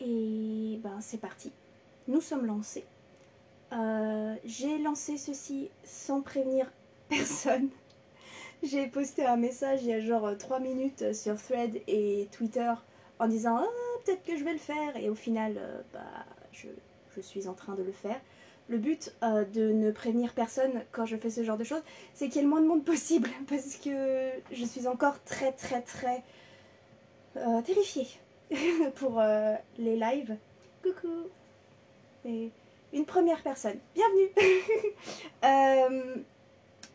Et ben c'est parti, nous sommes lancés. J'ai lancé ceci sans prévenir personne. J'ai posté un message il y a genre 3 minutes sur Thread et Twitter en disant ah, peut-être que je vais le faire, et au final je suis en train de le faire. Le but de ne prévenir personne quand je fais ce genre de choses, c'est qu'il y ait le moins de monde possible, parce que je suis encore très terrifiée pour les lives. Coucou. Et une première personne, bienvenue.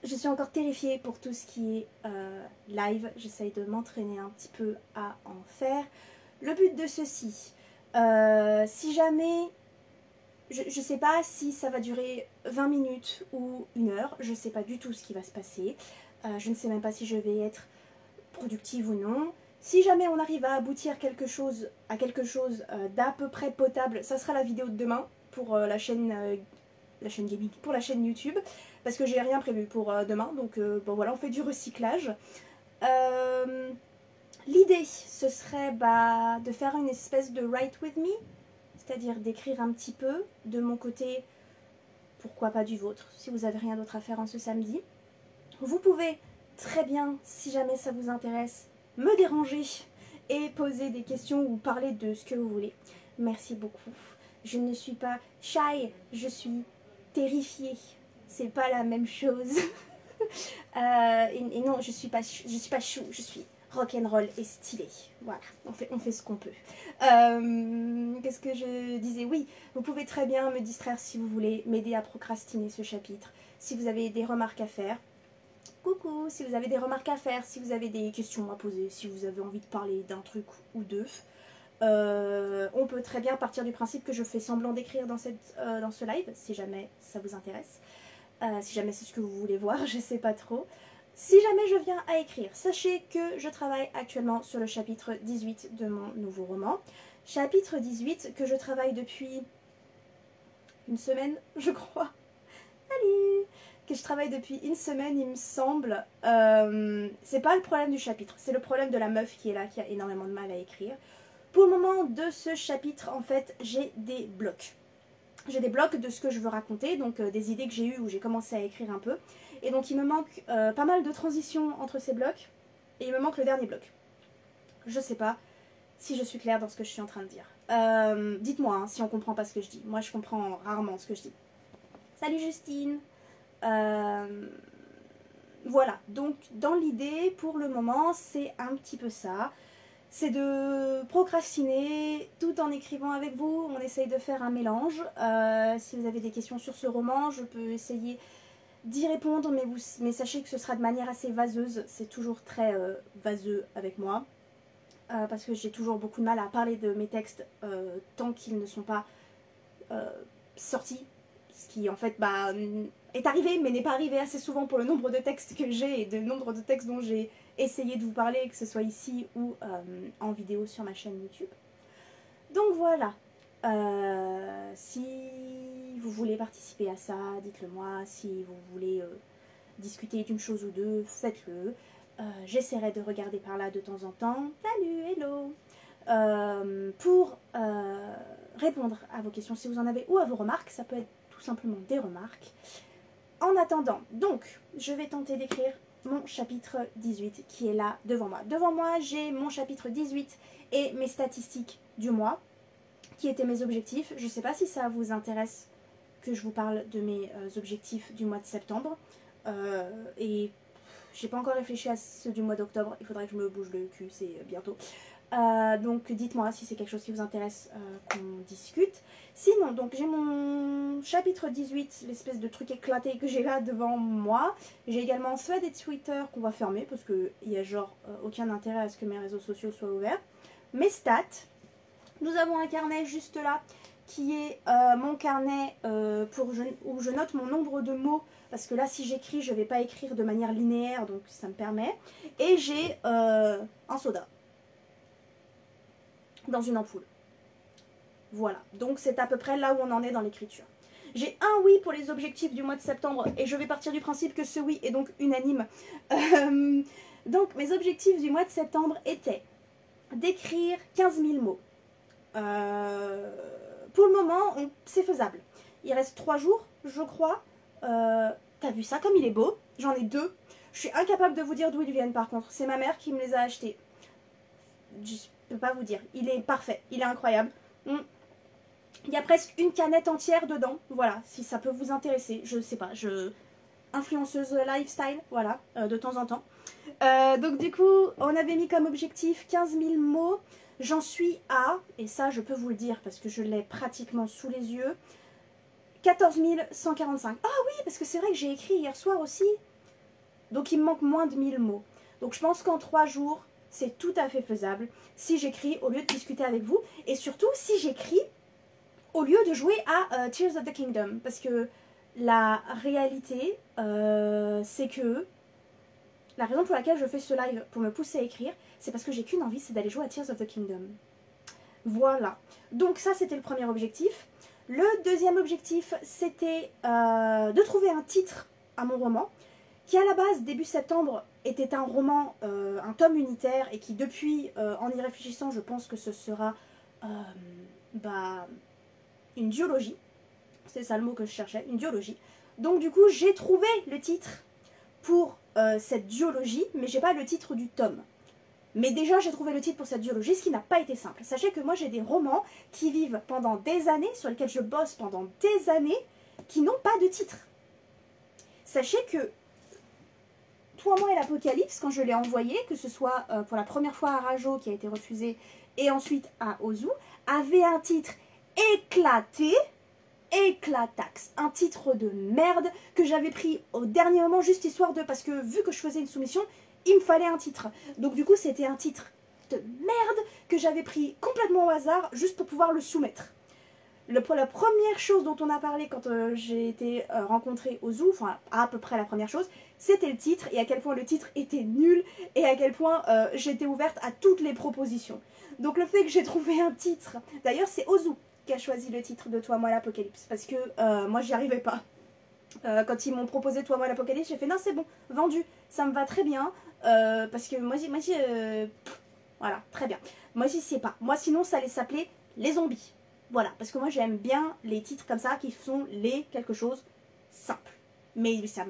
Je suis encore terrifiée pour tout ce qui est live. J'essaye de m'entraîner un petit peu à en faire. Le but de ceci, si jamais, je sais pas si ça va durer 20 minutes ou 1 heure, je sais pas du tout ce qui va se passer. Je ne sais même pas si je vais être productive ou non. Si jamais on arrive à aboutir à quelque chose d'à peu près potable, ça sera la vidéo de demain pour la chaîne gaming, pour la chaîne YouTube, parce que j'ai rien prévu pour demain, donc bon voilà, on fait du recyclage. L'idée, ce serait de faire une espèce de write with me, c'est-à-dire d'écrire un petit peu de mon côté, pourquoi pas du vôtre, si vous avez rien d'autre à faire en ce samedi. Vous pouvez très bien, si jamais ça vous intéresse, me déranger et poser des questions ou parler de ce que vous voulez. Merci beaucoup. Je ne suis pas shy, je suis terrifiée. C'est pas la même chose. Et non, je suis pas chou, je suis rock'n'roll et stylée. Voilà, on fait ce qu'on peut. Qu'est-ce que je disais? Oui, vous pouvez très bien me distraire si vous voulez, m'aider à procrastiner ce chapitre. Si vous avez des remarques à faire, coucou, si vous avez des remarques à faire, si vous avez des questions à poser, si vous avez envie de parler d'un truc ou deux, on peut très bien partir du principe que je fais semblant d'écrire dans ce live, si jamais ça vous intéresse. Si jamais c'est ce que vous voulez voir, je sais pas trop. Si jamais je viens à écrire, sachez que je travaille actuellement sur le chapitre 18 de mon nouveau roman. Chapitre 18 que je travaille depuis 1 semaine, je crois. Salut! Que je travaille depuis 1 semaine, il me semble. C'est pas le problème du chapitre, c'est le problème de la meuf qui est là, qui a énormément de mal à écrire. Pour le moment de ce chapitre, en fait, j'ai des blocs. J'ai des blocs de ce que je veux raconter, donc des idées que j'ai eues où j'ai commencé à écrire un peu. Et donc il me manque pas mal de transitions entre ces blocs, et il me manque le dernier bloc. Je sais pas si je suis claire dans ce que je suis en train de dire. Dites-moi hein, si on comprend pas ce que je dis. Moi je comprends rarement ce que je dis. Salut Justine. Voilà, donc dans l'idée, pour le moment, c'est un petit peu ça. C'est de procrastiner tout en écrivant avec vous. On essaye de faire un mélange. Si vous avez des questions sur ce roman, je peux essayer d'y répondre, mais sachez que ce sera de manière assez vaseuse. C'est toujours très vaseux avec moi. Parce que j'ai toujours beaucoup de mal à parler de mes textes tant qu'ils ne sont pas sortis. Ce qui en fait est arrivé, mais n'est pas arrivé assez souvent pour le nombre de textes que j'ai et le nombre de textes dont j'ai essayé de vous parler, que ce soit ici ou en vidéo sur ma chaîne YouTube. Donc voilà, si vous voulez participer à ça, dites-le moi. Si vous voulez discuter d'une chose ou deux, faites-le. J'essaierai de regarder par là de temps en temps. Salut, hello. Pour répondre à vos questions si vous en avez ou à vos remarques, ça peut être tout simplement des remarques. En attendant, donc, je vais tenter d'écrire mon chapitre 18 qui est là devant moi. Devant moi, j'ai mon chapitre 18 et mes statistiques du mois, qui étaient mes objectifs. Je ne sais pas si ça vous intéresse que je vous parle de mes objectifs du mois de septembre. Et j'ai pas encore réfléchi à ceux du mois d'octobre. Il faudrait que je me bouge le cul, c'est bientôt. Donc dites-moi si c'est quelque chose qui vous intéresse qu'on discute. Sinon, donc j'ai mon chapitre 18, l'espèce de truc éclaté que j'ai là devant moi. J'ai également Thread et Twitter qu'on va fermer parce qu'il y a genre aucun intérêt à ce que mes réseaux sociaux soient ouverts. Mes stats, nous avons un carnet juste là qui est mon carnet où je note mon nombre de mots. Parce que là, si j'écris, je ne vais pas écrire de manière linéaire, donc ça me permet. Et j'ai un soda dans une ampoule. Voilà, donc c'est à peu près là où on en est dans l'écriture. J'ai un oui pour les objectifs du mois de septembre et je vais partir du principe que ce oui est donc unanime. Donc mes objectifs du mois de septembre étaient d'écrire 15 000 mots. moment, c'est faisable. Il reste 3 jours, je crois. T'as vu ça comme il est beau? J'en ai 2. Je suis incapable de vous dire d'où ils viennent par contre. C'est ma mère qui me les a achetés. Je peux pas vous dire. Il est parfait. Il est incroyable. Il y a presque une canette entière dedans. Voilà, si ça peut vous intéresser. Je sais pas, influenceuse lifestyle, voilà, de temps en temps. Donc du coup, on avait mis comme objectif 15 000 mots. J'en suis à, et ça je peux vous le dire parce que je l'ai pratiquement sous les yeux, 14 145. Ah oui, parce que c'est vrai que j'ai écrit hier soir aussi. Donc il me manque moins de 1000 mots. Donc je pense qu'en 3 jours, c'est tout à fait faisable si j'écris au lieu de discuter avec vous. Et surtout si j'écris au lieu de jouer à Tears of the Kingdom. Parce que la réalité, c'est que la raison pour laquelle je fais ce live pour me pousser à écrire, c'est parce que j'ai qu'une envie, c'est d'aller jouer à Tears of the Kingdom. Voilà. Donc ça, c'était le premier objectif. Le deuxième objectif, c'était de trouver un titre à mon roman, qui à la base, début septembre, était un roman, un tome unitaire, et qui depuis, en y réfléchissant, je pense que ce sera une duologie. C'est ça le mot que je cherchais, une duologie. Donc du coup, j'ai trouvé le titre pour cette duologie, mais j'ai pas le titre du tome. Mais déjà, j'ai trouvé le titre pour cette duologie, ce qui n'a pas été simple. Sachez que moi, j'ai des romans qui vivent pendant des années, sur lesquels je bosse pendant des années, qui n'ont pas de titre. Sachez que Toi, moi et l'Apocalypse, quand je l'ai envoyé, que ce soit pour la première fois à Rajo, qui a été refusé, et ensuite à Ozu, avait un titre éclatax, un titre de merde que j'avais pris au dernier moment, juste histoire de, parce que vu que je faisais une soumission, il me fallait un titre. Donc du coup, c'était un titre de merde que j'avais pris complètement au hasard, juste pour pouvoir le soumettre. La première chose dont on a parlé quand j'ai été rencontrée au zoo, enfin à peu près la première chose, c'était le titre, et à quel point le titre était nul, et à quel point j'étais ouverte à toutes les propositions. Donc le fait que j'ai trouvé un titre, d'ailleurs c'est Ozu qui a choisi le titre de Toi, moi, l'Apocalypse, parce que moi j'y arrivais pas. Quand ils m'ont proposé Toi, moi, l'Apocalypse, j'ai fait non, c'est bon, vendu, ça me va très bien, parce que moi, voilà, très bien. Moi j'y sais pas. Moi sinon ça allait s'appeler Les Zombies. Voilà, parce que moi j'aime bien les titres comme ça qui sont les quelque chose simple. Mais ça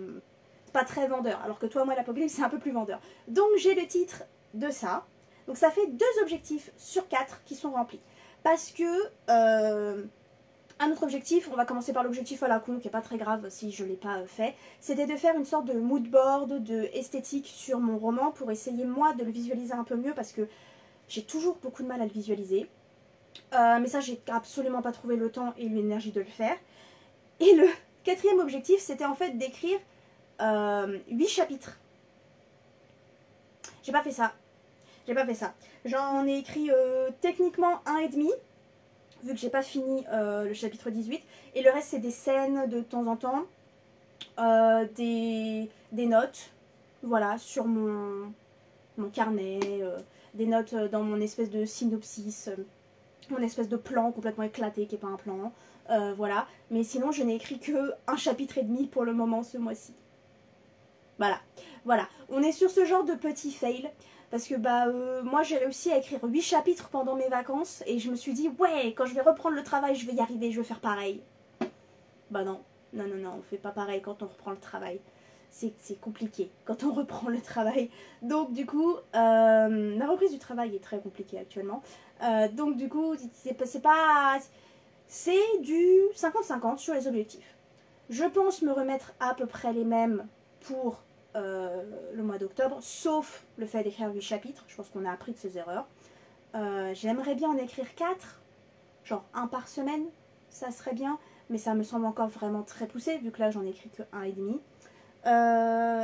c'est pas très vendeur, alors que Toi, moi, l'Apocalypse, c'est un peu plus vendeur. Donc j'ai le titre de ça. Donc ça fait 2 objectifs sur 4 qui sont remplis. Parce que un autre objectif, on va commencer par l'objectif à la con, qui n'est pas très grave si je ne l'ai pas fait, c'était de faire une sorte de mood board, de esthétique sur mon roman pour essayer moi de le visualiser un peu mieux parce que j'ai toujours beaucoup de mal à le visualiser. Mais ça, j'ai absolument pas trouvé le temps et l'énergie de le faire. Et le 4e objectif, c'était en fait d'écrire 8 chapitres. J'ai pas fait ça. J'ai pas fait ça. J'en ai écrit techniquement 1,5, vu que j'ai pas fini le chapitre 18. Et le reste, c'est des scènes de temps en temps, des notes, voilà, sur mon carnet, des notes dans mon espèce de synopsis, mon espèce de plan complètement éclaté qui n'est pas un plan, voilà. Mais sinon, je n'ai écrit que 1 chapitre et demi pour le moment ce mois-ci. Voilà, voilà. On est sur ce genre de petit fail. Parce que moi j'ai réussi à écrire 8 chapitres pendant mes vacances et je me suis dit ouais, quand je vais reprendre le travail je vais y arriver, je vais faire pareil. Bah non, non, non, non, on fait pas pareil quand on reprend le travail. C'est compliqué quand on reprend le travail. Donc du coup, la reprise du travail est très compliquée actuellement. Donc du coup, c'est du 50-50 sur les objectifs. Je pense me remettre à peu près les mêmes pour le mois d'octobre, sauf le fait d'écrire 8 chapitres. Je pense qu'on a appris de ses erreurs. J'aimerais bien en écrire 4, genre 1 par semaine, ça serait bien, mais ça me semble encore vraiment très poussé, vu que là j'en écris que 1,5.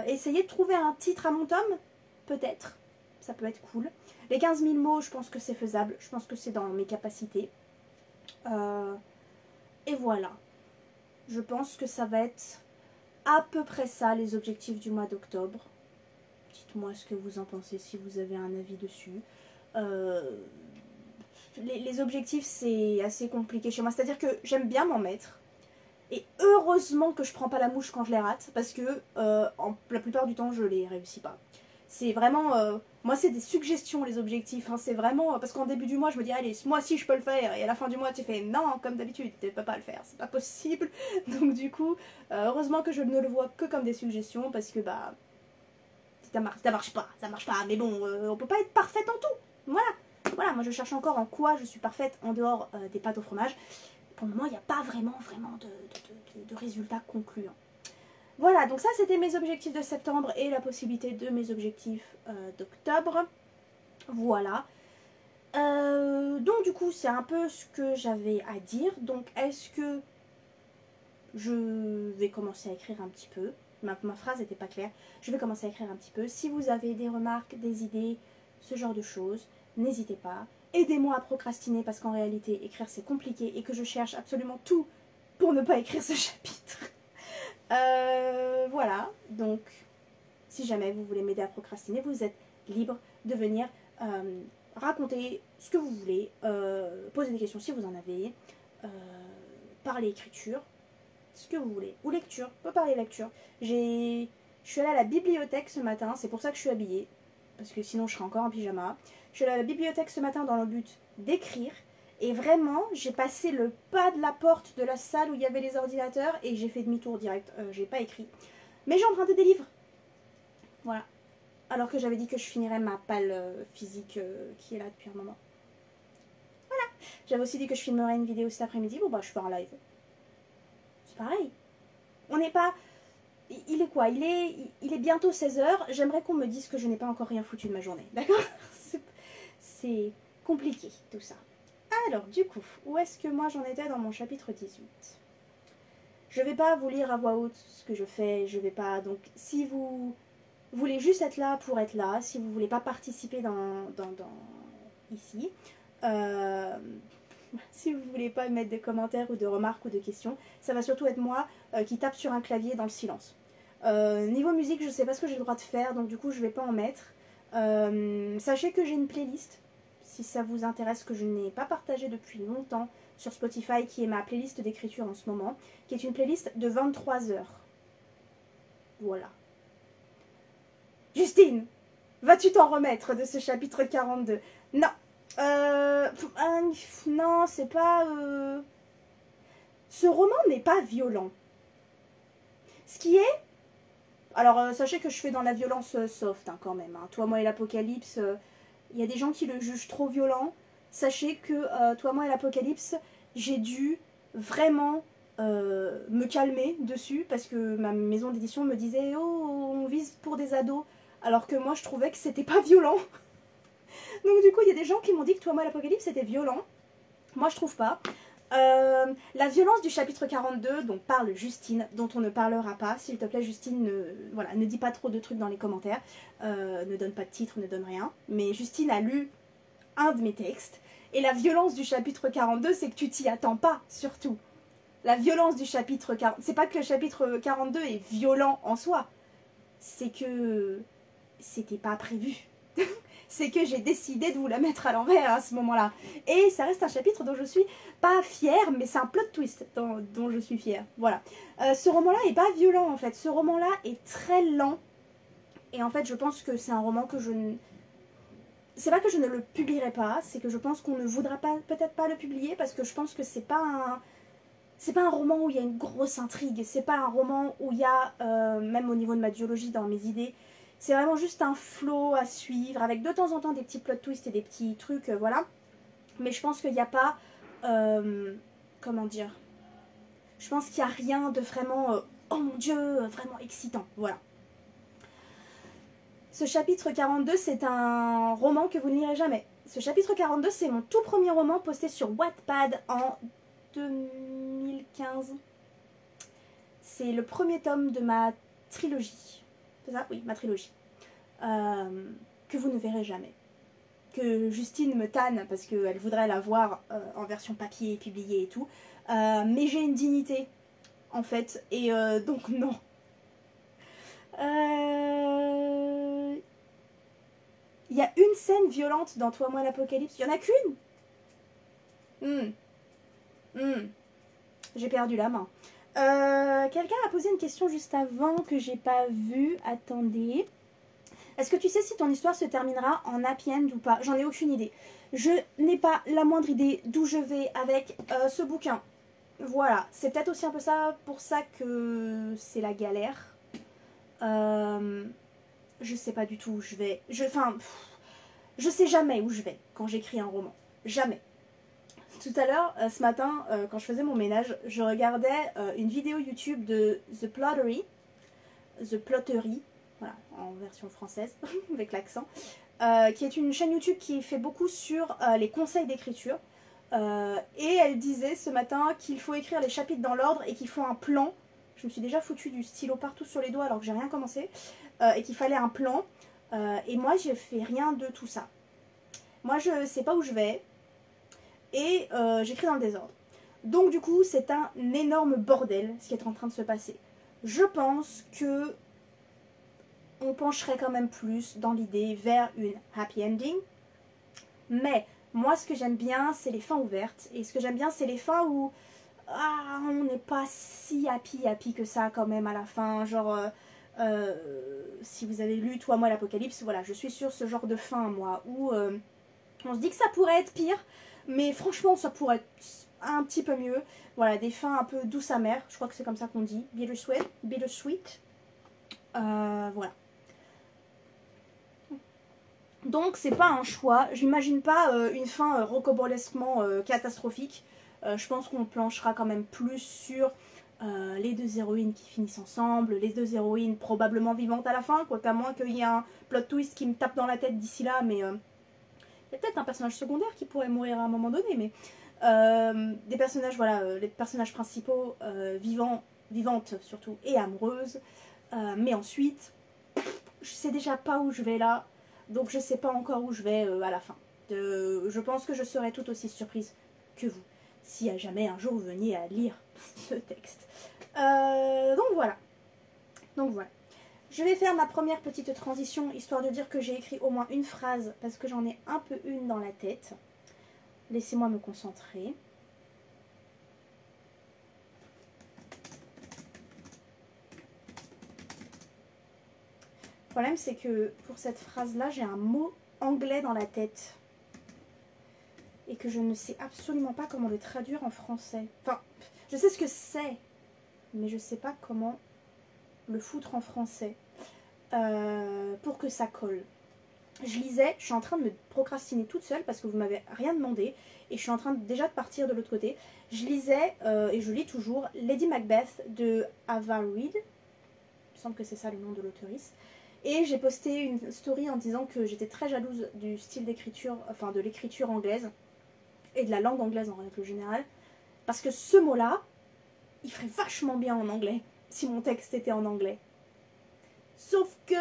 Essayer de trouver un titre à mon tome, peut-être, ça peut être cool. Les 15 000 mots, je pense que c'est faisable, je pense que c'est dans mes capacités. Et voilà, je pense que ça va être à peu près ça les objectifs du mois d'octobre. Dites-moi ce que vous en pensez si vous avez un avis dessus. Les objectifs c'est assez compliqué chez moi, c'est à dire que j'aime bien m'en mettre et heureusement que je prends pas la mouche quand je les rate parce que la plupart du temps je les réussis pas. C'est vraiment... moi, c'est des suggestions, les objectifs. Hein, c'est vraiment... Parce qu'en début du mois, je me dis, allez, ce mois-ci, je peux le faire. Et à la fin du mois, tu fais, non, comme d'habitude, tu peux pas le faire. C'est pas possible. Donc, du coup, heureusement que je ne le vois que comme des suggestions. Parce que, bah... ça marche pas. Ça marche pas. Mais bon, on peut pas être parfaite en tout. Voilà. Voilà, moi, je cherche encore en quoi je suis parfaite en dehors des pâtes au fromage. Pour le moment, il n'y a pas vraiment de résultats concluants. Voilà, donc ça c'était mes objectifs de septembre et la possibilité de mes objectifs d'octobre. Voilà. Donc du coup c'est un peu ce que j'avais à dire. Donc est-ce que je vais commencer à écrire un petit peu. Ma phrase n'était pas claire. Je vais commencer à écrire un petit peu. Si vous avez des remarques, des idées, ce genre de choses, n'hésitez pas. Aidez-moi à procrastiner parce qu'en réalité écrire c'est compliqué et que je cherche absolument tout pour ne pas écrire ce chapitre. Voilà, donc si jamais vous voulez m'aider à procrastiner, vous êtes libre de venir raconter ce que vous voulez, poser des questions si vous en avez, parler écriture, ce que vous voulez, ou lecture, on peut parler lecture. Je suis allée à la bibliothèque ce matin, c'est pour ça que je suis habillée, parce que sinon je serais encore en pyjama. Je suis allée à la bibliothèque ce matin dans le but d'écrire. Et vraiment, j'ai passé le pas de la porte de la salle où il y avait les ordinateurs et j'ai fait demi-tour direct. J'ai pas écrit. Mais j'ai emprunté des livres. Voilà. Alors que j'avais dit que je finirais ma palle physique qui est là depuis un moment. Voilà. J'avais aussi dit que je filmerais une vidéo cet après-midi. Bon bah je fais un live. C'est pareil. On n'est pas... Il est quoi? Il est bientôt 16h. J'aimerais qu'on me dise que je n'ai pas encore rien foutu de ma journée. D'accord? C'est compliqué tout ça. Alors, du coup, où est-ce que moi j'en étais dans mon chapitre 18? Je vais pas vous lire à voix haute ce que je fais, je vais pas... Donc, si vous voulez juste être là pour être là, si vous voulez pas participer ici, si vous voulez pas mettre de commentaires ou de remarques ou de questions, ça va surtout être moi qui tape sur un clavier dans le silence. Niveau musique, je sais pas ce que j'ai le droit de faire, donc du coup, je vais pas en mettre. Sachez que j'ai une playlist. Si ça vous intéresse, que je n'ai pas partagé depuis longtemps sur Spotify, qui est ma playlist d'écriture en ce moment, qui est une playlist de 23 heures. Voilà. Justine, vas-tu t'en remettre de ce chapitre 42? Non. Non, c'est pas... Ce roman n'est pas violent. Ce qui est... Alors, sachez que je fais dans la violence soft, hein, quand même. Hein. Toi, moi et l'Apocalypse... Il y a des gens qui le jugent trop violent. Sachez que Toi, moi et l'Apocalypse, j'ai dû vraiment me calmer dessus parce que ma maison d'édition me disait « Oh, on vise pour des ados », alors que moi, je trouvais que c'était pas violent. Donc du coup, il y a des gens qui m'ont dit que Toi, moi et l'Apocalypse, c'était violent. Moi, je trouve pas. La violence du chapitre 42 dont parle Justine, dont on ne parlera pas, s'il te plaît Justine, ne dis pas trop de trucs dans les commentaires, ne donne pas de titre, ne donne rien, mais Justine a lu un de mes textes, et la violence du chapitre 42, c'est que tu t'y attends pas, surtout. La violence du chapitre 42, c'est pas que le chapitre 42 est violent en soi, c'est que c'était pas prévu. C'est que j'ai décidé de vous la mettre à l'envers à ce moment-là. Et ça reste un chapitre dont je suis pas fière, mais c'est un plot twist dont je suis fière. Voilà. Ce roman-là est pas violent en fait. Ce roman-là est très lent. Et en fait, je pense que c'est un roman que je ne... C'est pas que je ne le publierai pas, c'est que je pense qu'on ne voudra pas, peut-être pas le publier parce que je pense que c'est pas un... C'est pas un roman où il y a une grosse intrigue. C'est pas un roman où il y a, même au niveau de ma biologie, dans mes idées... C'est vraiment juste un flow à suivre, avec de temps en temps des petits plot twists et des petits trucs, voilà. Mais je pense qu'il n'y a pas... comment dire? Je pense qu'il n'y a rien de vraiment... oh mon Dieu, vraiment excitant, voilà. Ce chapitre 42, c'est un roman que vous ne lirez jamais. Ce chapitre 42, c'est mon tout premier roman posté sur Wattpad en 2015. C'est le premier tome de ma trilogie. C'est ça? Oui, ma trilogie. Que vous ne verrez jamais. Que Justine me tanne parce qu'elle voudrait la voir en version papier, publiée et tout. Mais j'ai une dignité, en fait. Et donc non. Il y a une scène violente dans Toi, moi, l'Apocalypse. Il n'y en a qu'une. J'ai perdu la main. Quelqu'un a posé une question juste avant que j'ai pas vue. Attendez. Est-ce que tu sais si ton histoire se terminera en happy end ou pas? J'en ai aucune idée. Je n'ai pas la moindre idée d'où je vais avec ce bouquin. Voilà, c'est peut-être aussi un peu ça pour ça que c'est la galère. Je sais pas du tout où je vais. Je sais jamais où je vais quand j'écris un roman. Jamais. Tout à l'heure, ce matin, quand je faisais mon ménage, je regardais une vidéo YouTube de The Plottery, voilà, en version française, avec l'accent, qui est une chaîne YouTube qui fait beaucoup sur les conseils d'écriture. Et elle disait ce matin qu'il faut écrire les chapitres dans l'ordre et qu'il faut un plan. Je me suis déjà foutu du stylo partout sur les doigts alors que j'ai rien commencé. Et qu'il fallait un plan. Et moi, je fais rien de tout ça. Moi, je sais pas où je vais. Et j'écris dans le désordre. Donc du coup, c'est un énorme bordel ce qui est en train de se passer. Je pense que on pencherait quand même plus dans l'idée vers une happy ending. Mais moi, ce que j'aime bien, c'est les fins ouvertes. Et ce que j'aime bien, c'est les fins où on n'est pas si happy que ça quand même à la fin. Genre, si vous avez lu Toi, moi, l'Apocalypse, voilà, je suis sur ce genre de fin, moi, où on se dit que ça pourrait être pire. Mais franchement, ça pourrait être un petit peu mieux. Voilà, des fins un peu douces amères. Je crois que c'est comme ça qu'on dit. Bittersweet. Bittersweet. Voilà. Donc, c'est pas un choix. J'imagine pas une fin rocambolesquement catastrophique. Je pense qu'on planchera quand même plus sur les deux héroïnes qui finissent ensemble. Les deux héroïnes probablement vivantes à la fin. Quoique à moins qu'il y ait un plot twist qui me tape dans la tête d'ici là. Mais... il y a peut-être un personnage secondaire qui pourrait mourir à un moment donné, mais des personnages, voilà, les personnages principaux vivantes surtout, et amoureuses. Mais ensuite, je sais déjà pas où je vais là, donc je sais pas encore où je vais à la fin. Je pense que je serai tout aussi surprise que vous, si jamais un jour vous veniez à lire ce texte. Donc voilà. Je vais faire ma première petite transition, histoire de dire que j'ai écrit au moins une phrase, parce que j'en ai un peu une dans la tête. Laissez-moi me concentrer. Le problème, c'est que pour cette phrase-là, j'ai un mot anglais dans la tête. Et que je ne sais absolument pas comment le traduire en français. Enfin, je sais ce que c'est, mais je ne sais pas comment le foutre en français. Pour que ça colle. Je lisais, je suis en train de me procrastiner toute seule parce que vous m'avez rien demandé et je suis en train déjà de partir de l'autre côté. Je lisais, et je lis toujours, Lady Macbeth de Ava Reid. Il me semble que c'est ça le nom de l'auteurice. Et j'ai posté une story en disant que j'étais très jalouse du style d'écriture, enfin de l'écriture anglaise et de la langue anglaise en règle générale. Parce que ce mot-là, il ferait vachement bien en anglais si mon texte était en anglais. Sauf que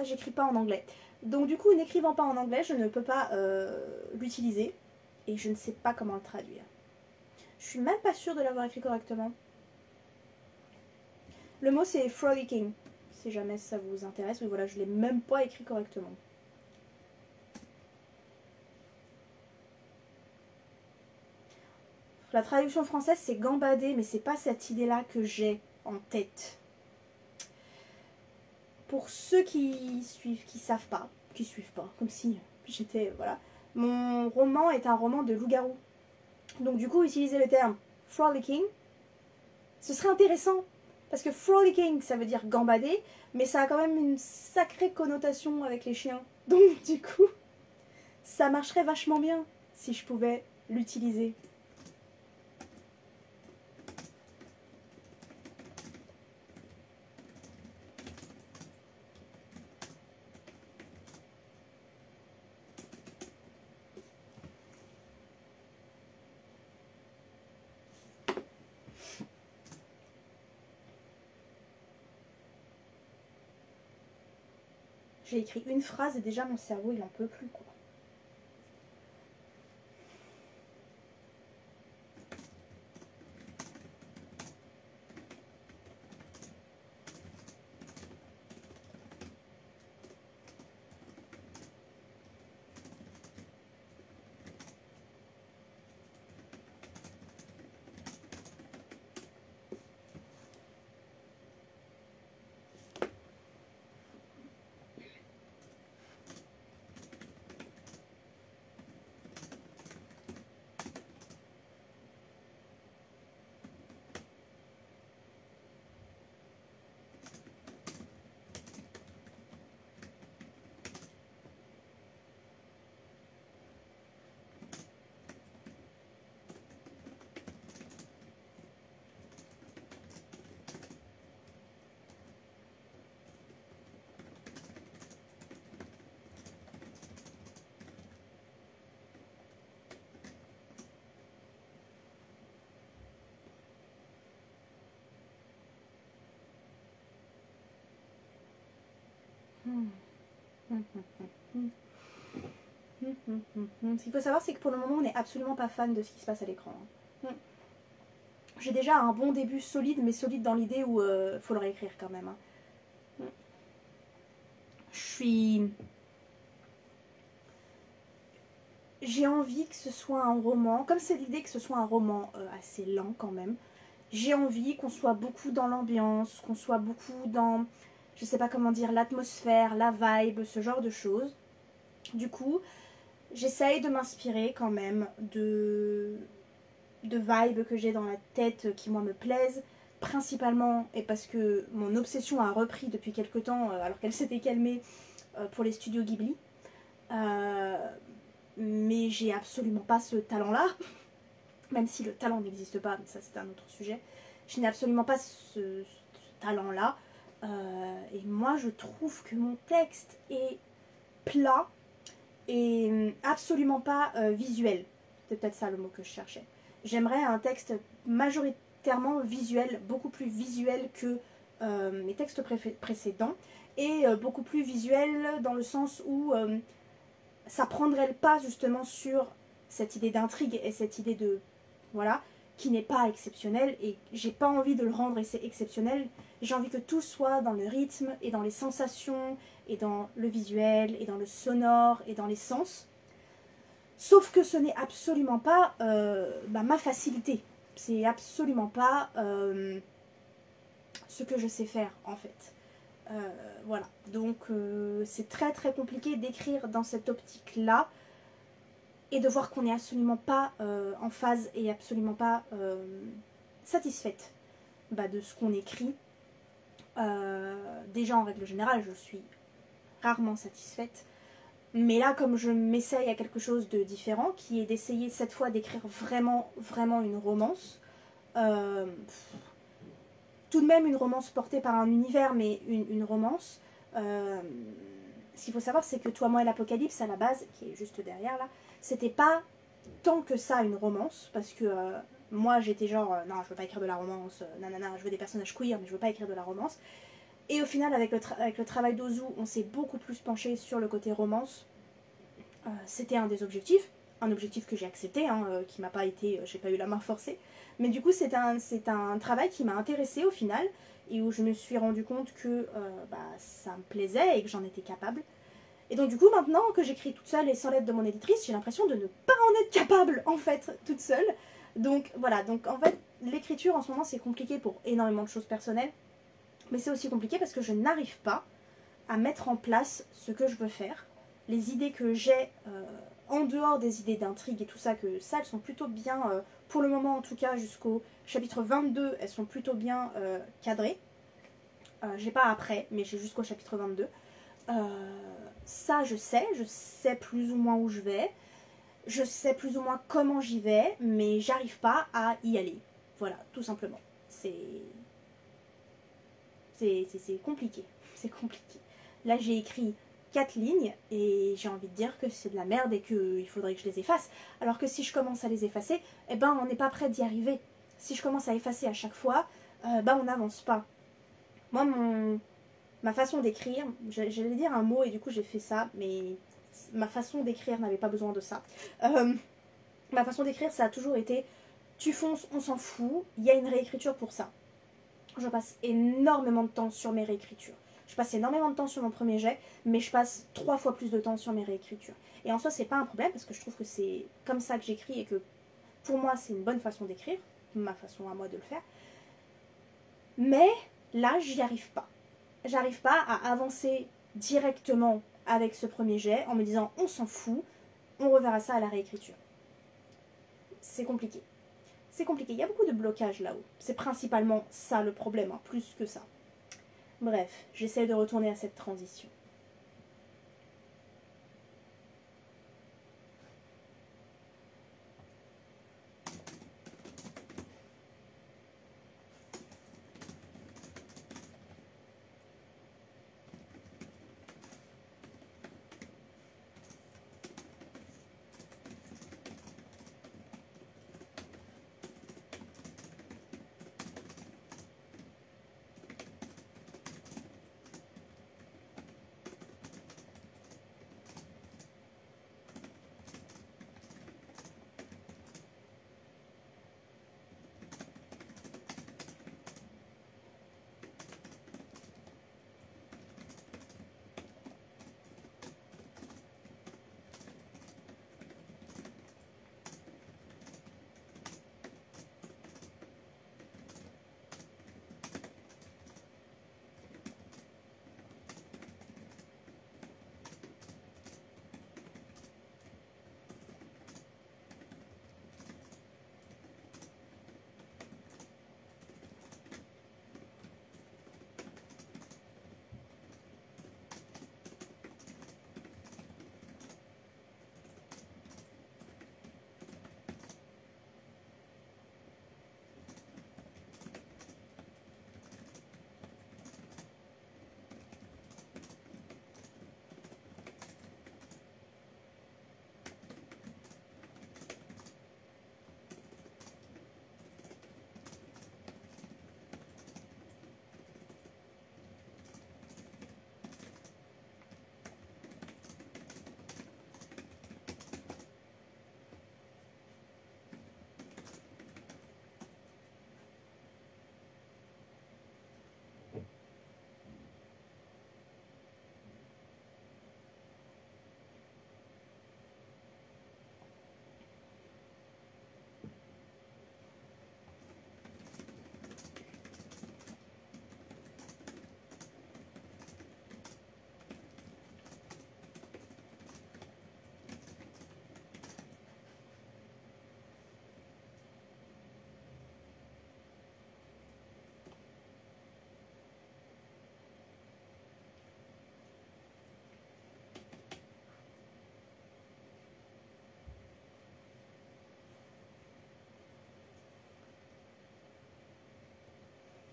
j'écris pas en anglais. Donc du coup, n'écrivant pas en anglais, je ne peux pas l'utiliser. Et je ne sais pas comment le traduire. Je suis même pas sûre de l'avoir écrit correctement. Le mot c'est frolicking, si jamais ça vous intéresse. Mais voilà, je l'ai même pas écrit correctement. La traduction française c'est gambader, mais c'est pas cette idée-là que j'ai en tête. Pour ceux qui suivent, qui suivent pas, comme si j'étais, voilà. Mon roman est un roman de loup-garou. Donc du coup, utiliser le terme frolicking, ce serait intéressant. Parce que frolicking, ça veut dire gambader, mais ça a quand même une sacrée connotation avec les chiens. Donc du coup, ça marcherait vachement bien si je pouvais l'utiliser. J'ai écrit une phrase et déjà mon cerveau il en peut plus quoi. Ce qu'il faut savoir, c'est que pour le moment, on n'est absolument pas fan de ce qui se passe à l'écran. J'ai déjà un bon début solide, mais solide dans l'idée où faut le réécrire quand même. J'ai envie que ce soit un roman, comme c'est l'idée que ce soit un roman assez lent quand même. J'ai envie qu'on soit beaucoup dans l'ambiance, qu'on soit beaucoup dans, je sais pas comment dire, l'atmosphère, la vibe, ce genre de choses. Du coup, j'essaye de m'inspirer quand même de vibes que j'ai dans la tête qui moi me plaisent, principalement, et parce que mon obsession a repris depuis quelque temps, alors qu'elle s'était calmée pour les studios Ghibli. Mais j'ai absolument pas ce talent-là, même si le talent n'existe pas, mais ça c'est un autre sujet. Je n'ai absolument pas ce talent-là. Et moi je trouve que mon texte est plat et absolument pas visuel. C'est peut-être ça le mot que je cherchais. J'aimerais un texte majoritairement visuel, beaucoup plus visuel que mes textes précédents, et beaucoup plus visuel dans le sens où ça prendrait le pas justement sur cette idée d'intrigue et cette idée de, voilà, qui n'est pas exceptionnelle, et j'ai pas envie de le rendre exceptionnel. J'ai envie que tout soit dans le rythme et dans les sensations et dans le visuel et dans le sonore et dans les sens. Sauf que ce n'est absolument pas ma facilité. C'est absolument pas ce que je sais faire en fait. Voilà, donc c'est très très compliqué d'écrire dans cette optique-là et de voir qu'on n'est absolument pas en phase et absolument pas satisfaite de ce qu'on écrit. Déjà en règle générale, je suis rarement satisfaite. Mais là, comme je m'essaye à quelque chose de différent, qui est d'essayer cette fois d'écrire vraiment, vraiment une romance, tout de même une romance portée par un univers, mais une romance. Ce qu'il faut savoir, c'est que Toi, moi et l'Apocalypse, à la base, qui est juste derrière là, c'était pas tant que ça une romance, parce que moi j'étais genre, non, je veux pas écrire de la romance, nanana, je veux des personnages queer, mais je veux pas écrire de la romance. Et au final, avec le travail d'Ozu, on s'est beaucoup plus penché sur le côté romance. C'était un des objectifs, un objectif que j'ai accepté, qui m'a pas été, j'ai pas eu la main forcée. Mais du coup, c'est un travail qui m'a intéressée au final, et où je me suis rendu compte que ça me plaisait et que j'en étais capable. Et donc du coup, maintenant que j'écris toute seule et sans l'aide de mon éditrice, j'ai l'impression de ne pas en être capable, en fait, toute seule. Donc voilà, donc en fait, l'écriture en ce moment, c'est compliqué pour énormément de choses personnelles. Mais c'est aussi compliqué parce que je n'arrive pas à mettre en place ce que je veux faire. Les idées que j'ai, en dehors des idées d'intrigue et tout ça, que ça, elles sont plutôt bien, pour le moment en tout cas, jusqu'au chapitre 22, elles sont plutôt bien cadrées. J'ai pas après, mais j'ai jusqu'au chapitre 22. Ça, je sais plus ou moins où je vais. Je sais plus ou moins comment j'y vais, mais j'arrive pas à y aller. Voilà, tout simplement. C'est compliqué. C'est compliqué. Là, j'ai écrit 4 lignes et j'ai envie de dire que c'est de la merde et qu'il faudrait que je les efface. Alors que si je commence à les effacer, eh ben, on n'est pas prêt d'y arriver. Si je commence à effacer à chaque fois, on n'avance pas. Moi, ma façon d'écrire, j'allais dire un mot et du coup j'ai fait ça, mais ma façon d'écrire n'avait pas besoin de ça. Ma façon d'écrire, ça a toujours été, tu fonces, on s'en fout, il y a une réécriture pour ça. Je passe énormément de temps sur mes réécritures. Je passe énormément de temps sur mon premier jet, mais je passe 3 fois plus de temps sur mes réécritures. Et en soi, c'est pas un problème, parce que je trouve que c'est comme ça que j'écris et que pour moi, c'est une bonne façon d'écrire, ma façon à moi de le faire. Mais là, j'y arrive pas. J'arrive pas à avancer directement avec ce premier jet en me disant on s'en fout, on reverra ça à la réécriture. C'est compliqué. C'est compliqué, il y a beaucoup de blocages là-haut. C'est principalement ça le problème, plus que ça. Bref, j'essaie de retourner à cette transition.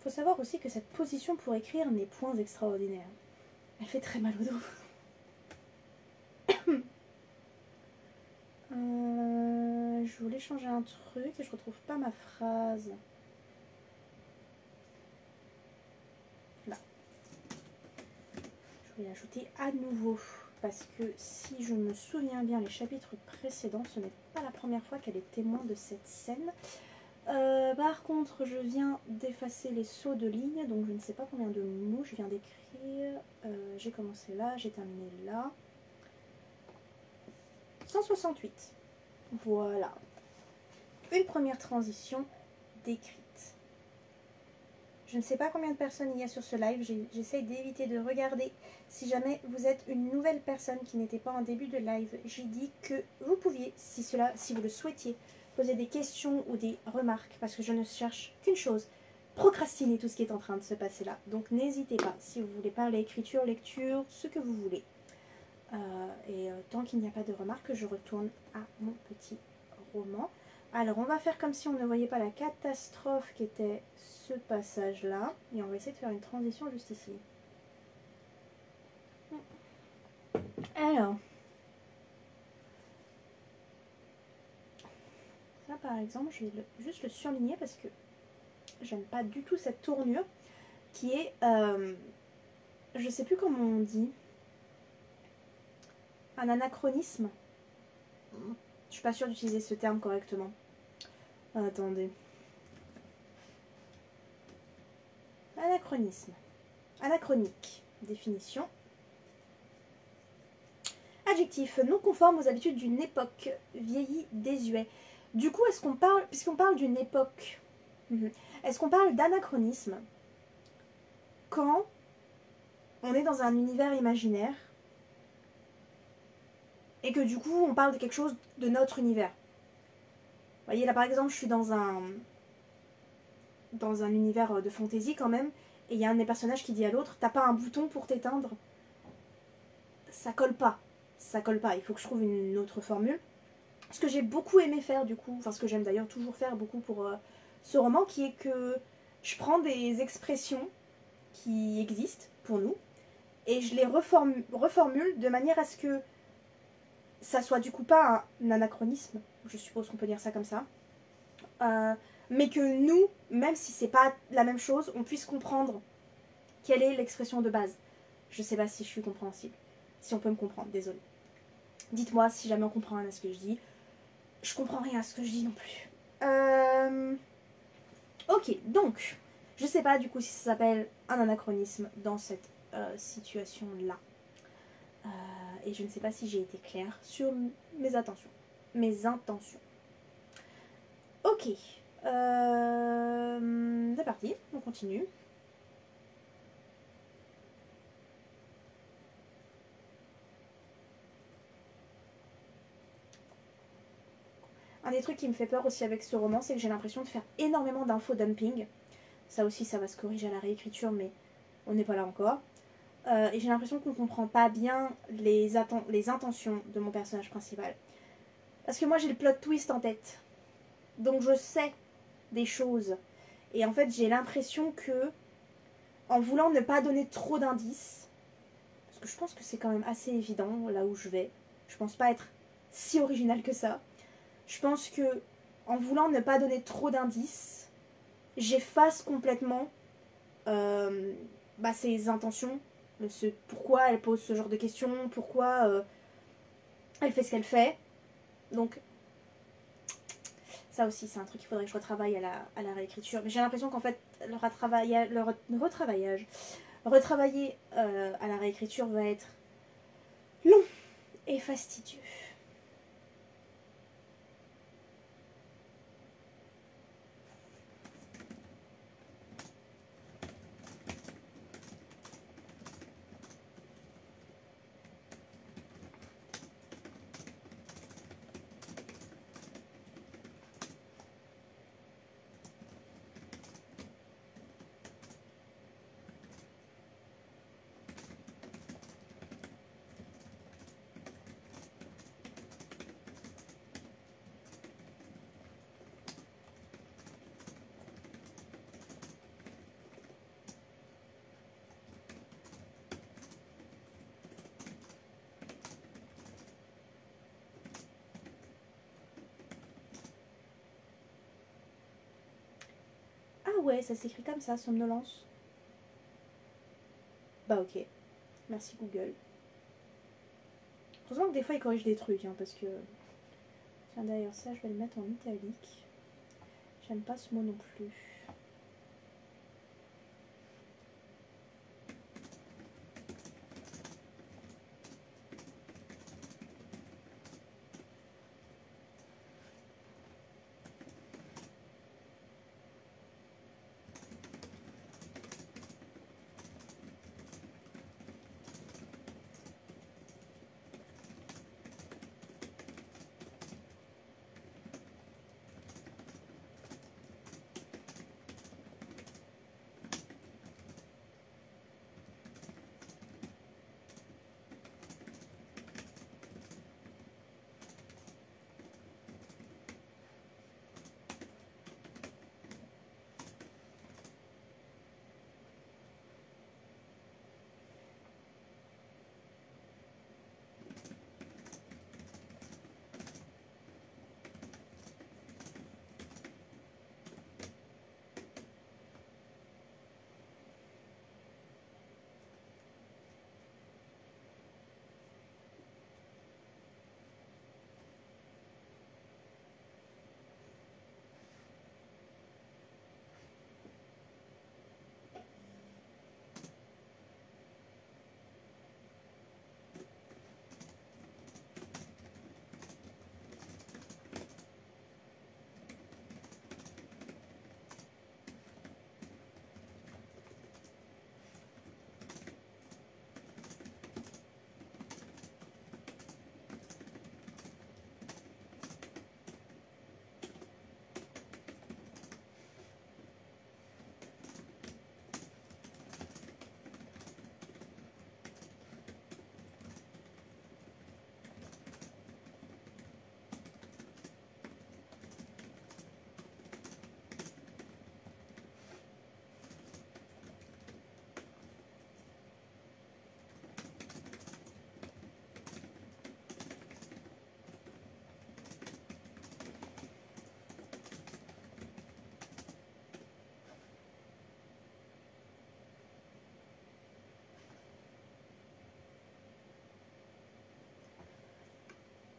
faut savoir aussi que cette position pour écrire n'est point extraordinaire. Elle fait très mal au dos. Je voulais changer un truc et je retrouve pas ma phrase. Là. Je vais l'ajouter à nouveau. Parce que si je me souviens bien, les chapitres précédents, ce n'est pas la première fois qu'elle est témoin de cette scène. Par contre, je viens d'effacer les sauts de ligne, donc je ne sais pas combien de mots je viens d'écrire. J'ai commencé là, j'ai terminé là. 168. Voilà. Une première transition décrite. Je ne sais pas combien de personnes il y a sur ce live. J'essaye d'éviter de regarder. Si jamais vous êtes une nouvelle personne qui n'était pas en début de live, j'ai dit que vous pouviez, si vous le souhaitiez, poser des questions ou des remarques, parce que je ne cherche qu'une chose, procrastiner tout ce qui est en train de se passer là. Donc n'hésitez pas, si vous voulez parler écriture, lecture, ce que vous voulez. Tant qu'il n'y a pas de remarques, je retourne à mon petit roman. Alors on va faire comme si on ne voyait pas la catastrophe qui était ce passage là, et on va essayer de faire une transition juste ici. Alors là par exemple, je vais juste le surligner parce que j'aime pas du tout cette tournure qui est, je sais plus comment on dit, un anachronisme. Je suis pas sûre d'utiliser ce terme correctement. Attendez. Anachronisme. Anachronique. Définition. Adjectif non conforme aux habitudes d'une époque, vieilli, désuet. Du coup, est-ce qu'on parle, puisqu'on parle d'une époque, est-ce qu'on parle d'anachronisme quand on est dans un univers imaginaire et que du coup on parle de quelque chose de notre univers? Vous voyez là par exemple, je suis dans un univers de fantaisie quand même, et il y a un de mes personnages qui dit à l'autre, t'as pas un bouton pour t'éteindre? Ça colle pas. Ça colle pas, il faut que je trouve une autre formule. Ce que j'ai beaucoup aimé faire du coup, enfin ce que j'aime d'ailleurs toujours faire beaucoup pour ce roman, qui est que je prends des expressions qui existent pour nous et je les reformule de manière à ce que ça soit du coup pas un anachronisme, je suppose qu'on peut dire ça comme ça, mais que nous, même si c'est pas la même chose, on puisse comprendre quelle est l'expression de base. Je sais pas si je suis compréhensible, si on peut me comprendre, désolée. Dites-moi si jamais on comprend rien à ce que je dis. Je comprends rien à ce que je dis non plus. Ok, donc, je sais pas du coup si ça s'appelle un anachronisme dans cette situation-là. Et je ne sais pas si j'ai été claire sur mes intentions. Ok. C'est parti, on continue. Un des trucs qui me fait peur aussi avec ce roman, c'est que j'ai l'impression de faire énormément d'infos dumping. Ça aussi, ça va se corriger à la réécriture, mais on n'est pas là encore. Et j'ai l'impression qu'on ne comprend pas bien les intentions de mon personnage principal. Parce que moi, j'ai le plot twist en tête. Donc je sais des choses. Et en fait, j'ai l'impression que, en voulant ne pas donner trop d'indices, parce que je pense que c'est quand même assez évident là où je vais, je pense pas être si original que ça, je pense que, en voulant ne pas donner trop d'indices, j'efface complètement ses intentions, pourquoi elle pose ce genre de questions, pourquoi elle fait ce qu'elle fait. Donc ça aussi c'est un truc qu'il faudrait que je retravaille à la réécriture. Mais j'ai l'impression qu'en fait retravailler à la réécriture va être long et fastidieux. ouais, ça s'écrit comme ça, somnolence. Bah ok. Merci Google. Heureusement que des fois il corrige des trucs, hein, parce que... Tiens, d'ailleurs ça, je vais le mettre en italique. J'aime pas ce mot non plus.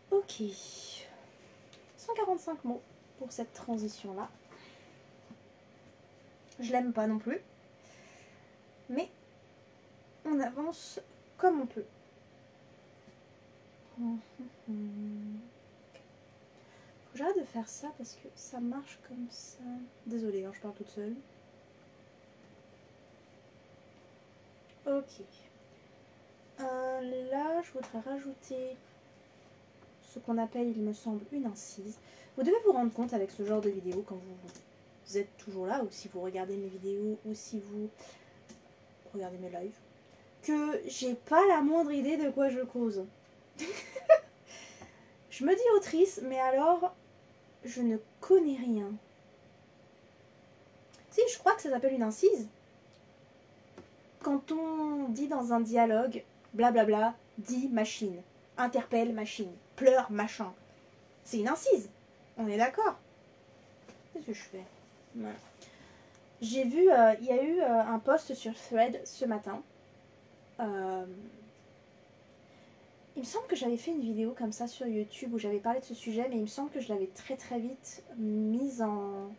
Ok. 145 mots pour cette transition-là. Je l'aime pas non plus. Mais on avance comme on peut. Faut que j'arrête de faire ça parce que ça marche comme ça. Désolée, hein, je parle toute seule. Ok. Là, je voudrais rajouter ce qu'on appelle, il me semble, une incise. Vous devez vous rendre compte avec ce genre de vidéo quand vous êtes toujours là, ou si vous regardez mes vidéos, ou si vous regardez mes lives, que j'ai pas la moindre idée de quoi je cause. Je me dis autrice, mais alors, je ne connais rien. Si, je crois que ça s'appelle une incise. Quand on dit dans un dialogue, blablabla, dit machine, interpelle machine, pleure machin. C'est une incise. On est d'accord? Qu'est-ce que je fais? Voilà. J'ai vu, il y a eu un post sur Thread ce matin. Il me semble que j'avais fait une vidéo comme ça sur YouTube où j'avais parlé de ce sujet, mais il me semble que je l'avais très vite mise en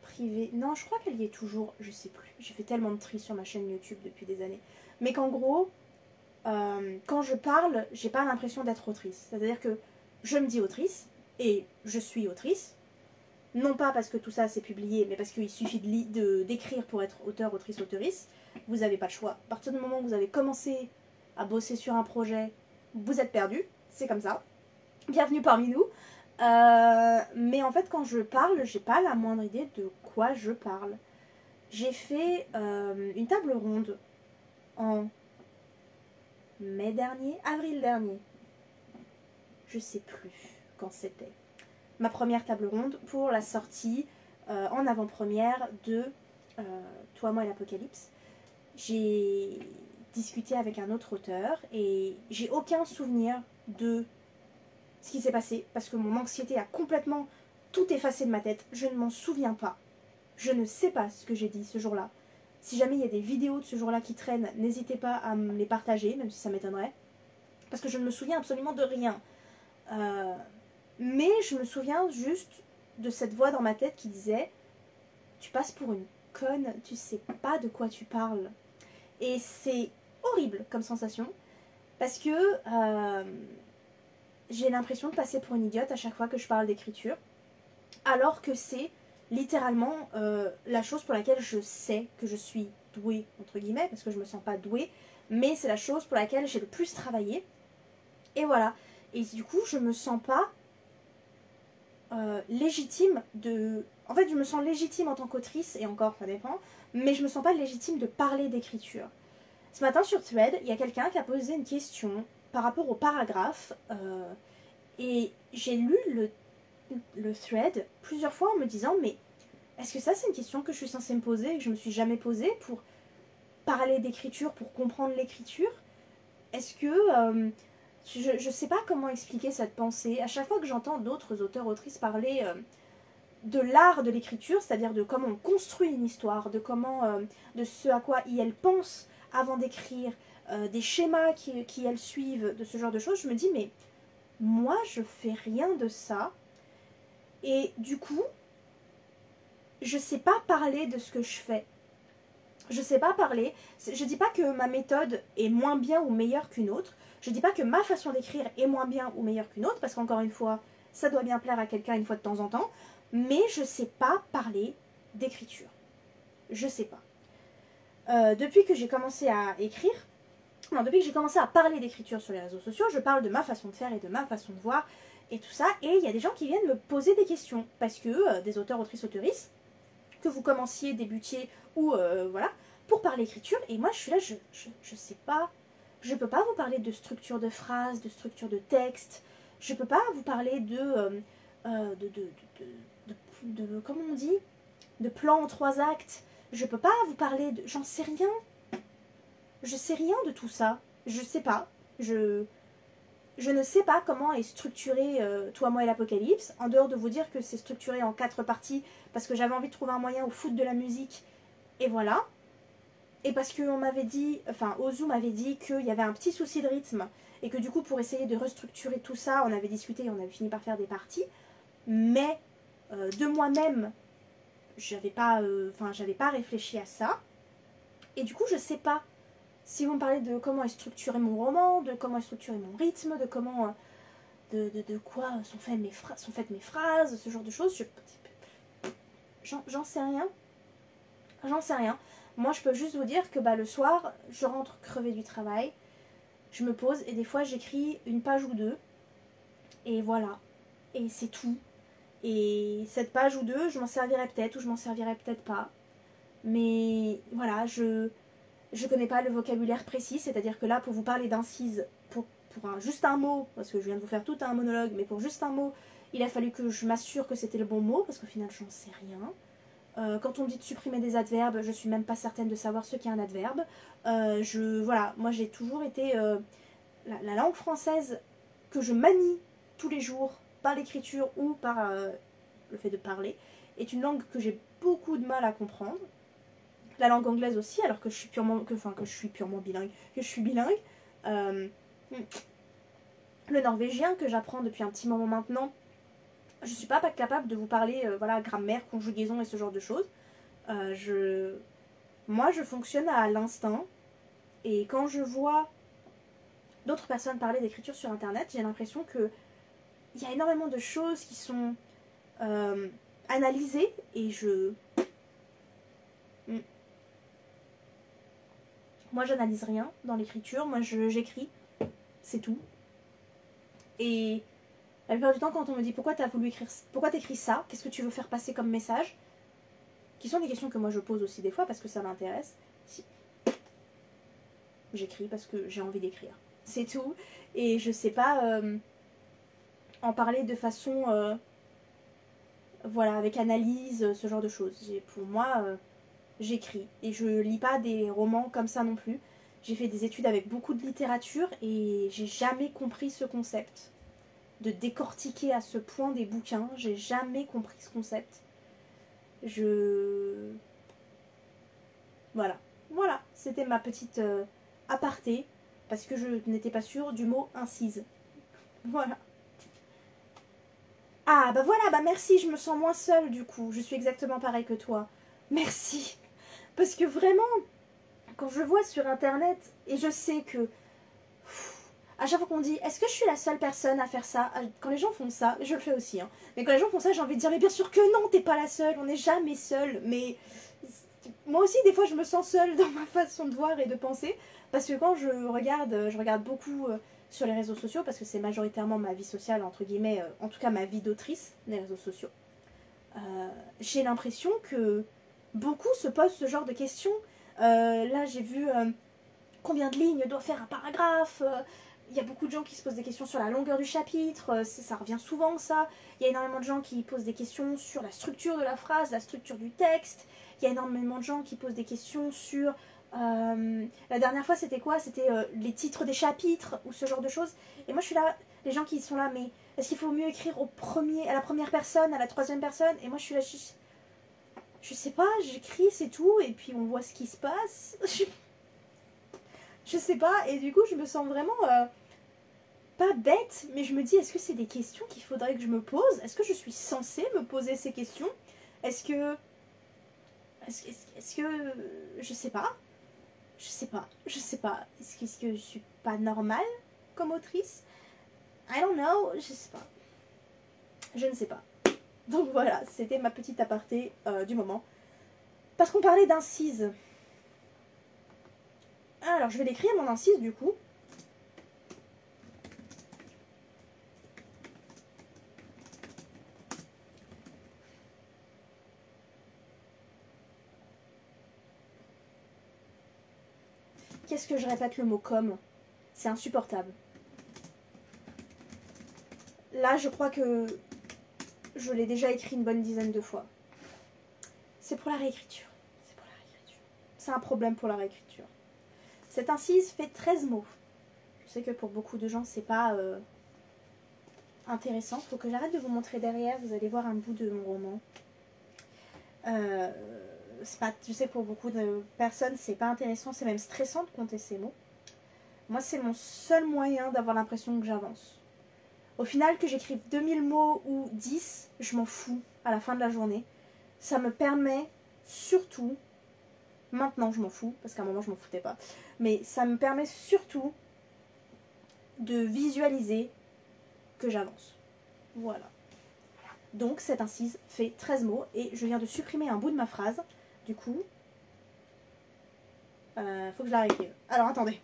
privé. Non, je crois qu'elle y est toujours, je sais plus. J'ai fait tellement de tri sur ma chaîne YouTube depuis des années. Mais qu'en gros, quand je parle, j'ai pas l'impression d'être autrice. C'est-à-dire que je me dis autrice, et je suis autrice. Non pas parce que tout ça c'est publié, mais parce qu'il suffit d'écrire pour être auteur, autrice, auteurice. Vous n'avez pas le choix. À partir du moment où vous avez commencé à bosser sur un projet, vous êtes perdu. C'est comme ça. Bienvenue parmi nous. Mais en fait, quand je parle, j'ai pas la moindre idée de quoi je parle. J'ai fait une table ronde en mai dernier, avril dernier. Je sais plus quand c'était. Ma première table ronde pour la sortie en avant-première de Toi, moi et l'Apocalypse. J'ai discuté avec un autre auteur et j'ai aucun souvenir de ce qui s'est passé parce que mon anxiété a complètement tout effacé de ma tête. Je ne m'en souviens pas. Je ne sais pas ce que j'ai dit ce jour-là. Si jamais il y a des vidéos de ce jour-là qui traînent, n'hésitez pas à me les partager, même si ça m'étonnerait. Parce que je ne me souviens absolument de rien. Mais je me souviens juste de cette voix dans ma tête qui disait « Tu passes pour une conne, tu sais pas de quoi tu parles. » Et c'est horrible comme sensation. Parce que j'ai l'impression de passer pour une idiote à chaque fois que je parle d'écriture. Alors que c'est littéralement la chose pour laquelle je sais que je suis douée, entre guillemets, parce que je me sens pas douée, mais c'est la chose pour laquelle j'ai le plus travaillé. Et voilà. Et du coup, je me sens pas légitime de... En fait, je me sens légitime en tant qu'autrice, et encore, ça dépend, mais je me sens pas légitime de parler d'écriture. Ce matin sur Thread, il y a quelqu'un qui a posé une question par rapport au paragraphe, et j'ai lu le thread plusieurs fois en me disant mais est-ce que ça c'est une question que je suis censée me poser et que je me suis jamais posée pour parler d'écriture, pour comprendre l'écriture? Est-ce que je sais pas comment expliquer cette pensée. À chaque fois que j'entends d'autres auteurs autrices parler de l'art de l'écriture, c'est-à-dire de comment on construit une histoire, de comment de ce à quoi elles pensent avant d'écrire, des schémas qui elles suivent, de ce genre de choses, je me dis mais moi je fais rien de ça. Et du coup, je sais pas parler de ce que je fais. Je sais pas parler. Je dis pas que ma méthode est moins bien ou meilleure qu'une autre. Je dis pas que ma façon d'écrire est moins bien ou meilleure qu'une autre, parce qu'encore une fois, ça doit bien plaire à quelqu'un une fois de temps en temps. Mais je sais pas parler d'écriture. Je sais pas. Depuis que j'ai commencé à écrire, depuis que j'ai commencé à parler d'écriture sur les réseaux sociaux, je parle de ma façon de faire et de ma façon de voir et tout ça, et il y a des gens qui viennent me poser des questions, parce que des auteurs, autrices, autoristes, que vous commenciez, débutiez, ou voilà, pour parler écriture, et moi je suis là, je sais pas, je peux pas vous parler de structure de phrase, de structure de texte, je peux pas vous parler de comment on dit, de plan en 3 actes, je peux pas vous parler de, j'en sais rien, je sais rien de tout ça, je sais pas, je ne sais pas comment est structuré Toi, moi et l'Apocalypse, en dehors de vous dire que c'est structuré en 4 parties, parce que j'avais envie de trouver un moyen où foutre de la musique, et voilà. Et parce qu'on m'avait dit, enfin Ozu m'avait dit qu'il y avait un petit souci de rythme, et que du coup pour essayer de restructurer tout ça, on avait discuté et on avait fini par faire des parties, mais de moi-même, j'avais pas réfléchi à ça, et du coup je sais pas. Si vous me parlez de comment est structuré mon roman, de comment est structuré mon rythme, de comment de quoi sont faites mes phrases, ce genre de choses, j'en sais rien. J'en sais rien. Moi, je peux juste vous dire que le soir, je rentre crevée du travail, je me pose et des fois, j'écris une page ou deux. Et voilà. Et c'est tout. Et cette page ou deux, je m'en servirai peut-être ou je m'en servirai peut-être pas. Mais voilà, je connais pas le vocabulaire précis, c'est-à-dire que là, pour vous parler d'incise, pour juste un mot, parce que je viens de vous faire tout un monologue, mais pour juste un mot, il a fallu que je m'assure que c'était le bon mot, parce qu'au final, j'en sais rien. Quand on me dit de supprimer des adverbes, je suis même pas certaine de savoir ce qu'est un adverbe. Voilà, moi j'ai toujours été... la langue française que je manie tous les jours, par l'écriture ou par le fait de parler, est une langue que j'ai beaucoup de mal à comprendre. La langue anglaise aussi, alors que je suis purement bilingue, que je suis bilingue. Le norvégien que j'apprends depuis un petit moment maintenant, je suis pas capable de vous parler grammaire, conjugaison et ce genre de choses. Moi je fonctionne à l'instinct, et quand je vois d'autres personnes parler d'écriture sur internet, j'ai l'impression que il y a énormément de choses qui sont analysées, et moi j'analyse rien dans l'écriture, moi j'écris, c'est tout. Et la plupart du temps, quand on me dit pourquoi t'écris ça, qu'est-ce que tu veux faire passer comme message, qui sont des questions que moi je pose aussi des fois parce que ça m'intéresse, j'écris parce que j'ai envie d'écrire, c'est tout. Et je sais pas en parler de façon avec analyse, ce genre de choses. Pour moi j'écris, et je lis pas des romans comme ça non plus. J'ai fait des études avec beaucoup de littérature et j'ai jamais compris ce concept de décortiquer à ce point des bouquins. J'ai jamais compris ce concept. Voilà. Voilà, c'était ma petite aparté, parce que je n'étais pas sûre du mot incise. Voilà. Ah, bah voilà, bah merci, je me sens moins seule du coup. Je suis exactement pareil que toi. Merci. Parce que vraiment, quand je vois sur internet, et je sais que à chaque fois qu'on dit est-ce que je suis la seule personne à faire ça, quand les gens font ça, je le fais aussi, hein, mais quand les gens font ça, j'ai envie de dire mais bien sûr que non, t'es pas la seule, on n'est jamais seul. Mais moi aussi, des fois, je me sens seule dans ma façon de voir et de penser, parce que quand je regarde beaucoup sur les réseaux sociaux, parce que c'est majoritairement ma vie sociale, entre guillemets, en tout cas ma vie d'autrice, les réseaux sociaux. J'ai l'impression que beaucoup se posent ce genre de questions. Là, j'ai vu combien de lignes doit faire un paragraphe. Il y a beaucoup de gens qui se posent des questions sur la longueur du chapitre. Ça revient souvent, ça. Il y a énormément de gens qui posent des questions sur la structure de la phrase, la structure du texte. Il y a énormément de gens qui posent des questions sur... la dernière fois, c'était quoi? C'était les titres des chapitres ou ce genre de choses. Et moi, je suis là, les gens qui sont là, mais est-ce qu'il faut mieux écrire à la première personne, à la troisième personne? Et moi, je suis là, je sais pas, j'écris, c'est tout, et puis on voit ce qui se passe. Je sais pas, et du coup, je me sens vraiment pas bête, mais je me dis, est-ce que c'est des questions qu'il faudrait que je me pose? Est-ce que je suis censée me poser ces questions? Est-ce que... Est-ce que... Je sais pas. Je sais pas. Je sais pas. Est-ce que je suis pas normale comme autrice? I don't know. Je sais pas. Je ne sais pas. Donc voilà, c'était ma petite aparté du moment. Parce qu'on parlait d'incise. Alors, je vais l'écrire mon incise du coup. Qu'est-ce que je répète le mot comme? C'est insupportable. Là, je crois que je l'ai déjà écrit une bonne dizaine de fois. C'est pour la réécriture. C'est pour la réécriture. C'est un problème pour la réécriture. Cette incise fait 13 mots. Je sais que pour beaucoup de gens, c'est pas intéressant. Faut que j'arrête de vous montrer derrière. Vous allez voir un bout de mon roman. Je sais que pour beaucoup de personnes, c'est pas intéressant. C'est même stressant de compter ces mots. Moi, c'est mon seul moyen d'avoir l'impression que j'avance. Au final, que j'écrive 2000 mots ou 10, je m'en fous à la fin de la journée. Ça me permet surtout, maintenant je m'en fous, parce qu'à un moment je m'en foutais pas, mais ça me permet surtout de visualiser que j'avance. Voilà. Donc cette incise fait 13 mots et je viens de supprimer un bout de ma phrase. Du coup, faut que je la réécrive. Alors attendez.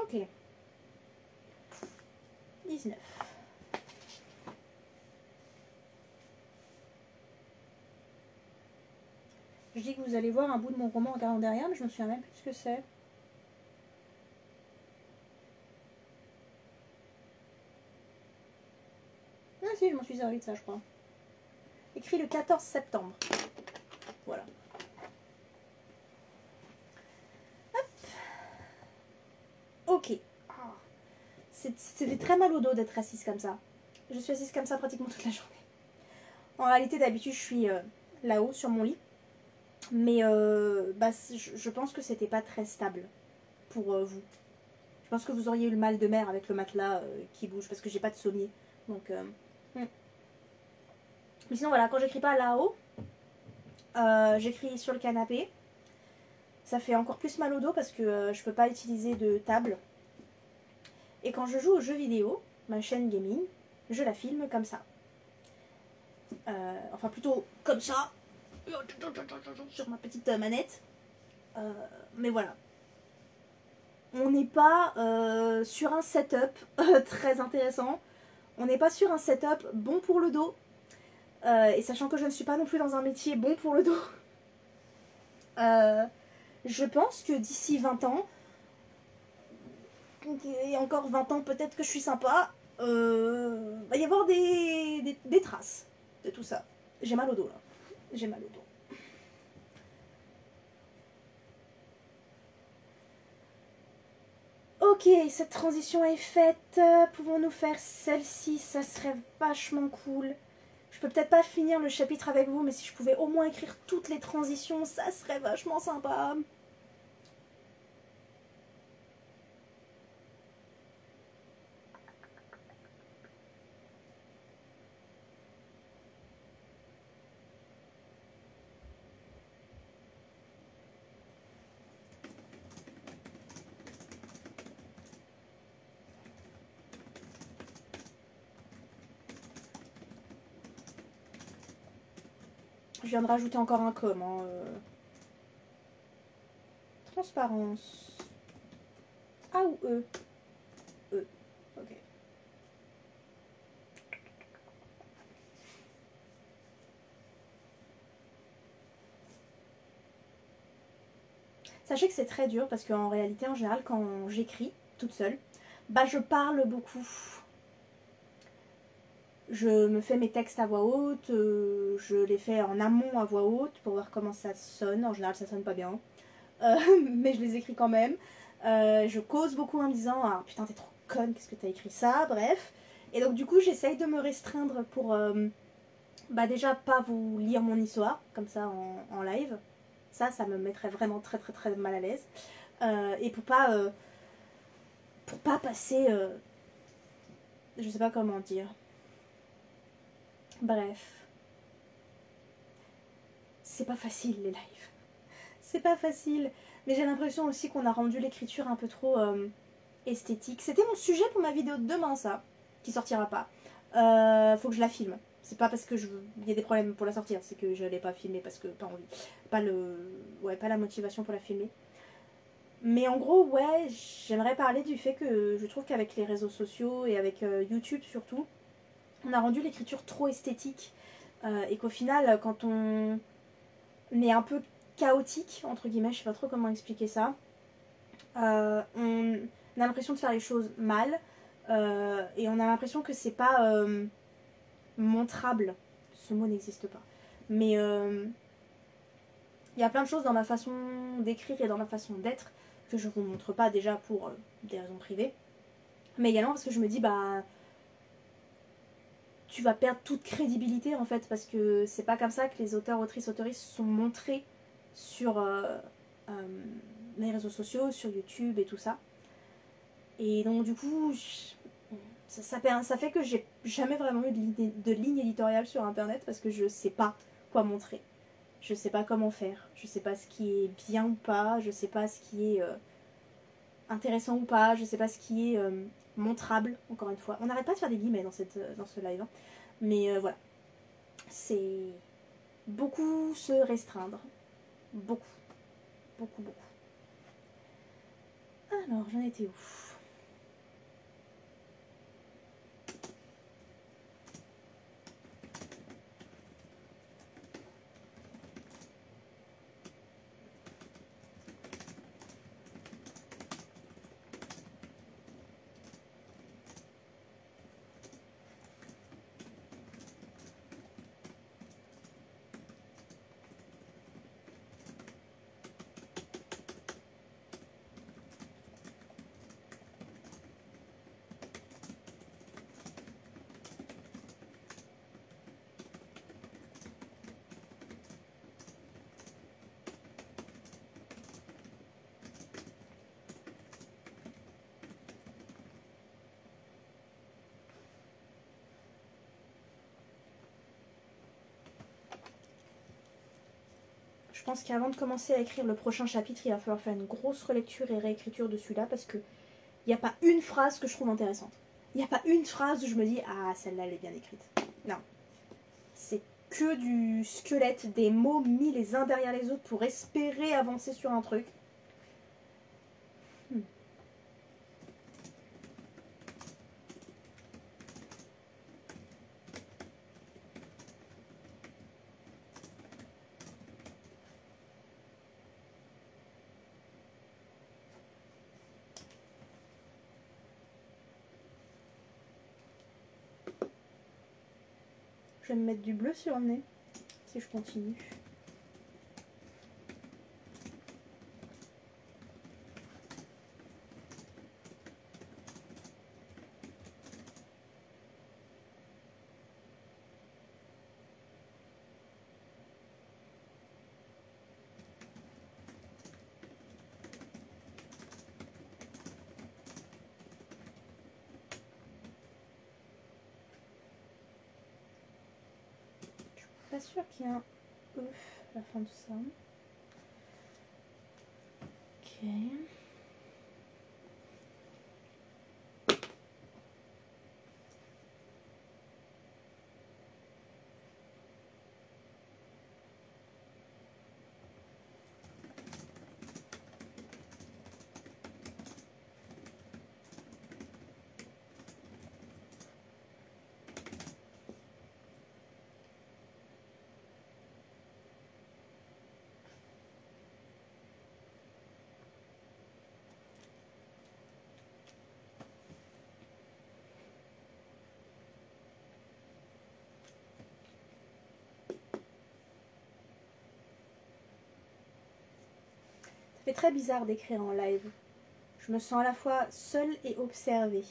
Ok. 19. Je dis que vous allez voir un bout de mon roman en regardant derrière, mais je me souviens même plus ce que c'est. Ah si, je m'en suis servi de ça, je crois. Écrit le 14 septembre. Voilà. Hop. Ok. C'était très mal au dos d'être assise comme ça. Je suis assise comme ça pratiquement toute la journée. En réalité, d'habitude, je suis là-haut sur mon lit. Mais je pense que c'était pas très stable pour vous. Je pense que vous auriez eu le mal de mer avec le matelas qui bouge parce que j'ai pas de sommier. Donc, Mais sinon, voilà, quand j'écris pas là-haut, j'écris sur le canapé. Ça fait encore plus mal au dos parce que je peux pas utiliser de table. Et quand je joue aux jeux vidéo, ma chaîne gaming, je la filme comme ça. Enfin plutôt comme ça, sur ma petite manette. Mais voilà. On n'est pas sur un setup très intéressant. On n'est pas sur un setup bon pour le dos. Et sachant que je ne suis pas non plus dans un métier bon pour le dos. Je pense que d'ici 20 ans, et encore 20 ans peut-être que je suis sympa, va y avoir des traces de tout ça. J'ai mal au dos là. J'ai mal au dos. Ok, cette transition est faite. Pouvons-nous faire celle-ci? Ça serait vachement cool. Je peux peut-être pas finir le chapitre avec vous, mais si je pouvais au moins écrire toutes les transitions, ça serait vachement sympa. Je viens de rajouter encore un com. Hein. Transparence. A ou E? E. Ok. Sachez que c'est très dur parce qu'en réalité, en général, quand j'écris toute seule, bah je parle beaucoup. Je me fais mes textes à voix haute, je les fais en amont à voix haute pour voir comment ça sonne. En général, ça sonne pas bien, mais je les écris quand même. Je cause beaucoup en me disant ah, putain, t'es trop conne, qu'est-ce que t'as écrit ça, bref. Et donc, du coup, j'essaye de me restreindre pour bah, déjà pas vous lire mon histoire comme ça en live. Ça me mettrait vraiment très très très mal à l'aise. Et pour pas passer. Je sais pas comment dire. Bref. C'est pas facile les lives. C'est pas facile. Mais j'ai l'impression aussi qu'on a rendu l'écriture un peu trop esthétique. C'était mon sujet pour ma vidéo de demain, ça. Qui sortira pas. Faut que je la filme. C'est pas parce que il y a des problèmes pour la sortir, c'est que je l'ai pas filmée parce que pas envie. Pas la motivation pour la filmer. Mais en gros, ouais, j'aimerais parler du fait que je trouve qu'avec les réseaux sociaux et avec YouTube surtout, on a rendu l'écriture trop esthétique. Et qu'au final, quand on est un peu chaotique, entre guillemets, je sais pas trop comment expliquer ça, on a l'impression de faire les choses mal. Et on a l'impression que c'est pas montrable. Ce mot n'existe pas. Mais il y a plein de choses dans ma façon d'écrire et dans ma façon d'être que je vous montre pas déjà pour des raisons privées. Mais également parce que je me dis, bah, tu vas perdre toute crédibilité en fait, parce que c'est pas comme ça que les auteurs, autrices, autoristes sont montrés sur les réseaux sociaux, sur YouTube et tout ça. Et donc du coup, ça fait que j'ai jamais vraiment eu de ligne éditoriale sur internet parce que je sais pas quoi montrer. Je sais pas comment faire. Je sais pas ce qui est bien ou pas. Je sais pas ce qui est intéressant ou pas. Je sais pas ce qui est montrable, encore une fois. On n'arrête pas de faire des guillemets dans ce live. Hein. Mais voilà. C'est beaucoup se restreindre. Beaucoup. Beaucoup, beaucoup. Alors, j'en étais où ? Je pense qu'avant de commencer à écrire le prochain chapitre, il va falloir faire une grosse relecture et réécriture de celui-là parce que Il n'y a pas une phrase que je trouve intéressante. Il n'y a pas une phrase où je me dis ah, celle-là, elle est bien écrite. Non. C'est que du squelette, des mots mis les uns derrière les autres pour espérer avancer sur un truc. Je vais me mettre du bleu sur le nez si je continue. Pas sûr qu'il y a un E à la fin de ça. Ok. C'est très bizarre d'écrire en live. Je me sens à la fois seule et observée.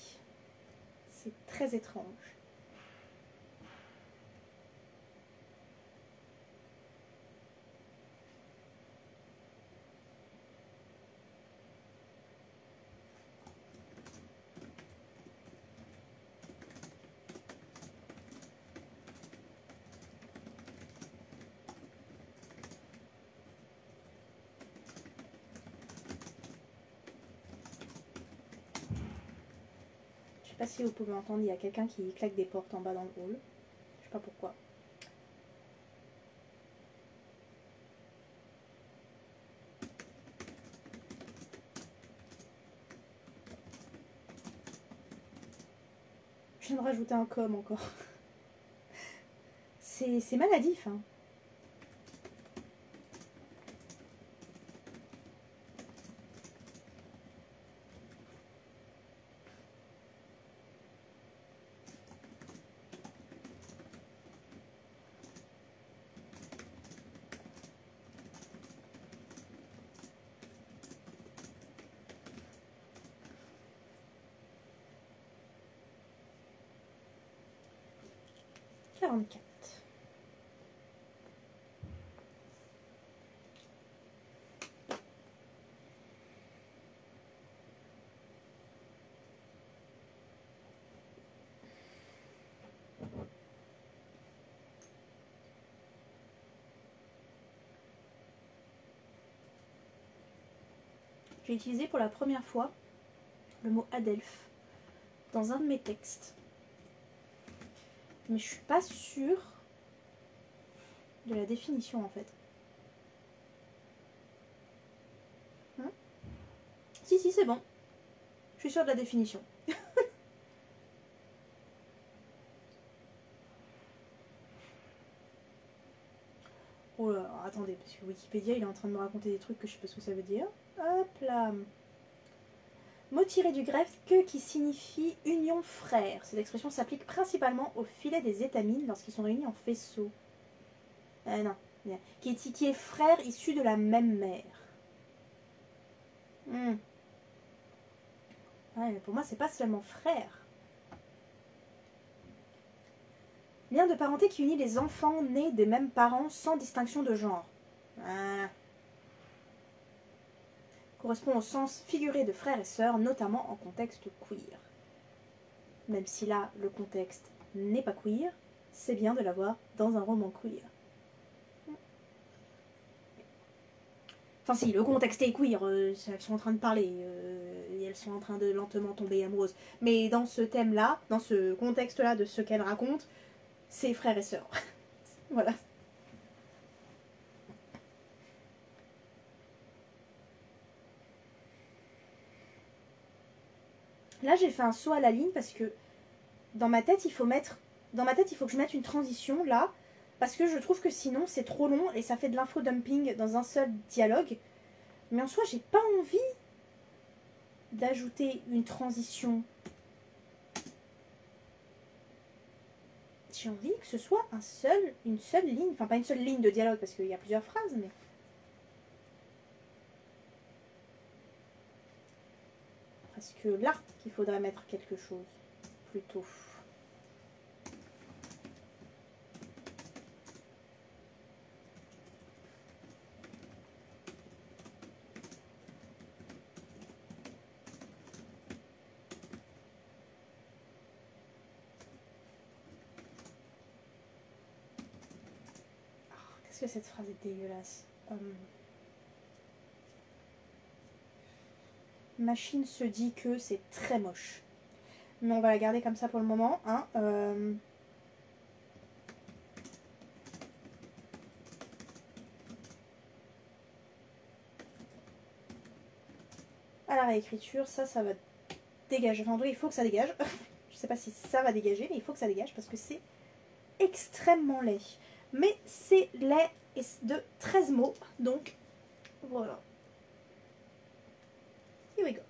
C'est très étrange. Je sais pas si vous pouvez entendre, il y a quelqu'un qui claque des portes en bas dans le hall. Je sais pas pourquoi. Je viens de rajouter un com encore. C'est maladif, hein. J'ai utilisé pour la première fois le mot adelphes dans un de mes textes. Mais je suis pas sûre de la définition en fait. Si, c'est bon. Je suis sûre de la définition. Oh là, attendez, parce que Wikipédia il est en train de me raconter des trucs que je sais pas ce que ça veut dire. Hop là. Mot tiré du grec qui signifie union frère. Cette expression s'applique principalement au filet des étamines lorsqu'ils sont réunis en faisceau. Non. Qui est frère issu de la même mère. Ouais, mais pour moi, c'est pas seulement frère. Lien de parenté qui unit les enfants nés des mêmes parents sans distinction de genre. Correspond au sens figuré de frères et sœurs, notamment en contexte queer. Même si là, le contexte n'est pas queer, c'est bien de l'avoir dans un roman queer. Enfin si, le contexte est queer, c'est ce qu'ils sont en train de parler. Il elles sont en train de lentement tomber amoureuses. Mais dans ce thème-là, dans ce contexte-là de ce qu'elle raconte, c'est frères et sœurs. Voilà. Là, j'ai fait un saut à la ligne parce que dans ma tête, il faut que je mette une transition là, parce que je trouve que sinon c'est trop long et ça fait de l'infodumping dans un seul dialogue. Mais en soi, j'ai pas envie d'ajouter une transition. J'ai envie que ce soit une seule ligne, enfin pas une seule ligne de dialogue parce qu'il y a plusieurs phrases, mais presque là qu'il faudrait mettre quelque chose plutôt. Qu'est-ce que cette phrase est dégueulasse. Machine se dit que c'est très moche. Mais on va la garder comme ça pour le moment. Hein. À la réécriture, ça va dégager. Enfin, il faut que ça dégage. Je sais pas si ça va dégager, mais il faut que ça dégage parce que c'est extrêmement laid. Mais c'est laid et de 13 mots. Donc, voilà. Here we go.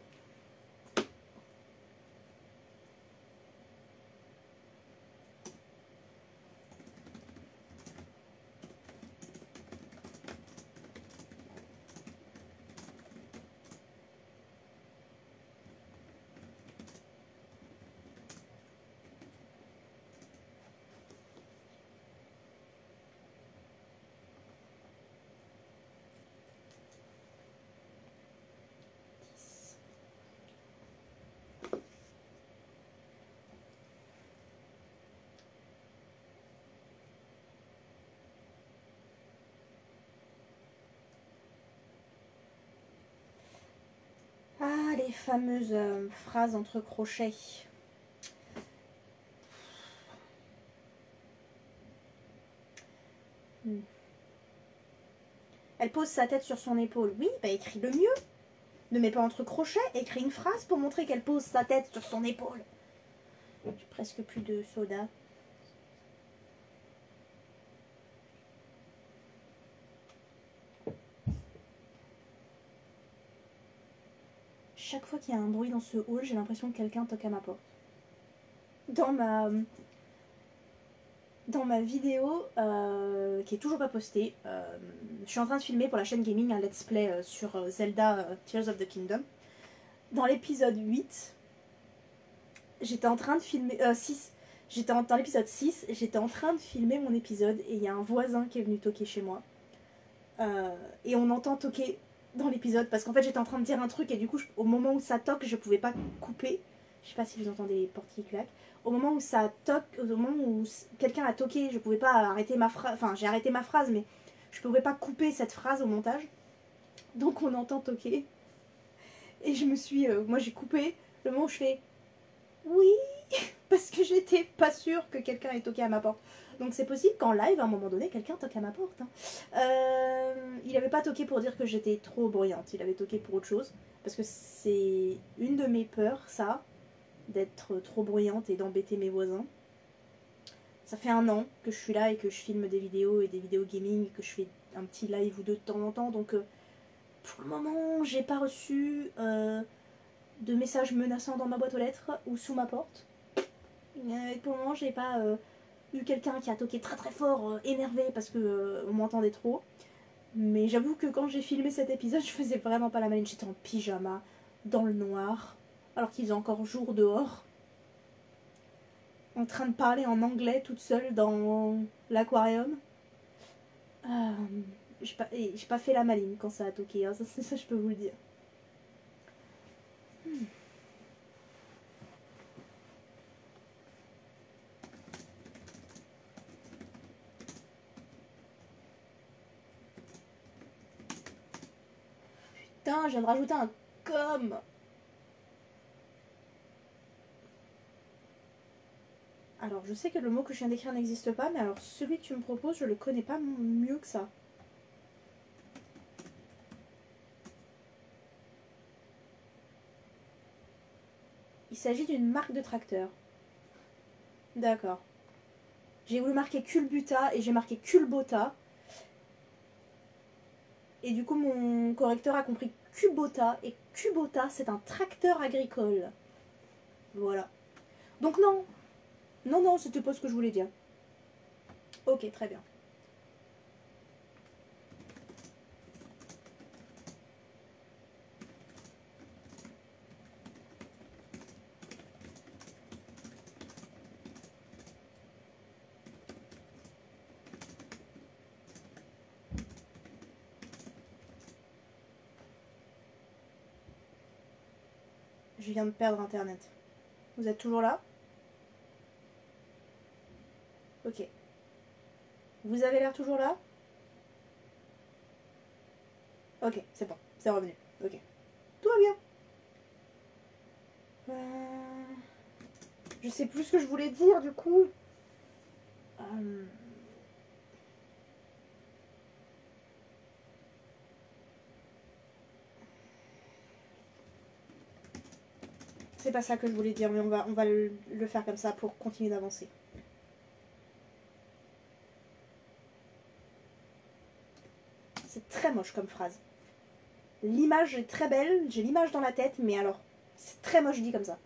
Ah, les fameuses phrases entre crochets. Elle pose sa tête sur son épaule. Oui, bah écris le mieux. Ne mets pas entre crochets, écris une phrase pour montrer qu'elle pose sa tête sur son épaule. J'ai presque plus de soda. Chaque fois qu'il y a un bruit dans ce hall, j'ai l'impression que quelqu'un toque à ma porte. Dans ma vidéo, qui est toujours pas postée, je suis en train de filmer pour la chaîne gaming un let's play sur Zelda Tears of the Kingdom. Dans l'épisode 8, j'étais en train de filmer... 6. Dans l'épisode 6, j'étais en train de filmer mon épisode et il y a un voisin qui est venu toquer chez moi. Et on entend toquer dans l'épisode parce qu'en fait j'étais en train de dire un truc et du coup au moment où ça toque je pouvais pas couper. Je sais pas si vous entendez les portes qui claquent. Au moment où ça toque, au moment où quelqu'un a toqué, je pouvais pas arrêter ma phrase. Enfin, j'ai arrêté ma phrase, mais je pouvais pas couper cette phrase au montage. Donc on entend toquer. Et je me suis... moi j'ai coupé le moment où je fais... Oui, parce que j'étais pas sûre que quelqu'un ait toqué à ma porte. Donc c'est possible qu'en live, à un moment donné, quelqu'un toque à ma porte. Hein. Il avait pas toqué pour dire que j'étais trop bruyante. Il avait toqué pour autre chose. Parce que c'est une de mes peurs, ça. D'être trop bruyante et d'embêter mes voisins. Ça fait 1 an que je suis là et que je filme des vidéos et des vidéos gaming et que je fais un petit live ou deux de temps en temps. Donc pour le moment, j'ai pas reçu de messages menaçants dans ma boîte aux lettres ou sous ma porte. Pour le moment, j'ai pas eu quelqu'un qui a toqué très très fort, énervé parce que on m'entendait trop. Mais j'avoue que quand j'ai filmé cet épisode, je faisais vraiment pas la maline. J'étais en pyjama, dans le noir, alors qu'il faisait encore jour dehors. En train de parler en anglais toute seule dans l'aquarium. J'ai pas fait la maline quand ça a toqué, hein. Ça je peux vous le dire. Putain, je viens de rajouter un com. Alors, je sais que le mot que je viens d'écrire n'existe pas, mais alors celui que tu me proposes, je le connais pas mieux que ça. Il s'agit d'une marque de tracteur. D'accord. J'ai voulu marquer culbuta et j'ai marqué culbota. Et du coup, mon correcteur a compris Kubota. Et Kubota, c'est un tracteur agricole. Voilà. Donc non. Non, non, c'était pas ce que je voulais dire. Ok, très bien. Je viens de perdre Internet. Vous êtes toujours là? Ok. Vous avez l'air toujours là? Ok, c'est bon. C'est revenu. Ok. Tout va bien. Je sais plus ce que je voulais dire du coup. C'est pas ça que je voulais dire, mais on va le faire comme ça pour continuer d'avancer. C'est très moche comme phrase. L'image est très belle, j'ai l'image dans la tête, mais alors, c'est très moche dit comme ça.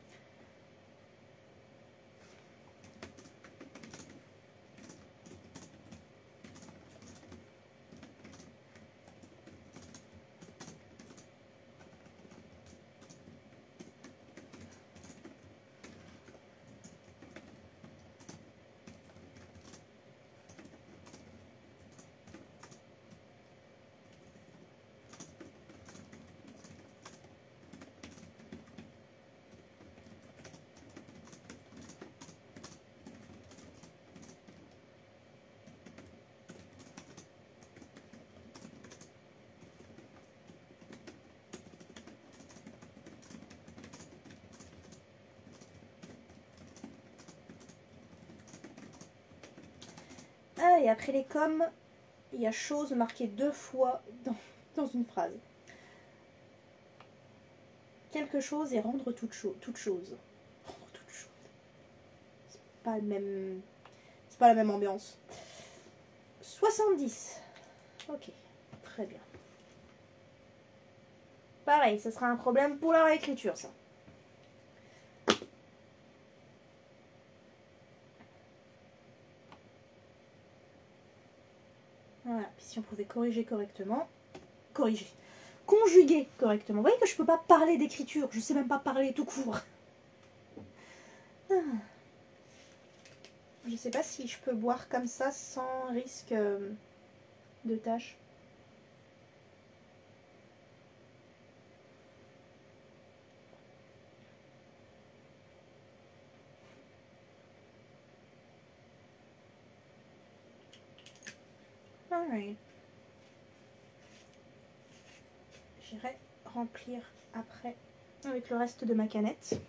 Ah, et après les coms, il y a chose marquée 2 fois dans une phrase. Quelque chose et rendre toute chose. Rendre toute chose. C'est pas le même. C'est pas la même ambiance. 70. Ok, très bien. Pareil, ce sera un problème pour la réécriture, ça. Voilà, puis si on pouvait corriger correctement. Corriger. Conjuguer correctement. Vous voyez que je peux pas parler d'écriture, je sais même pas parler tout court. Je sais pas si je peux boire comme ça sans risque de tâche. Alright. J'irai remplir après avec le reste de ma canette.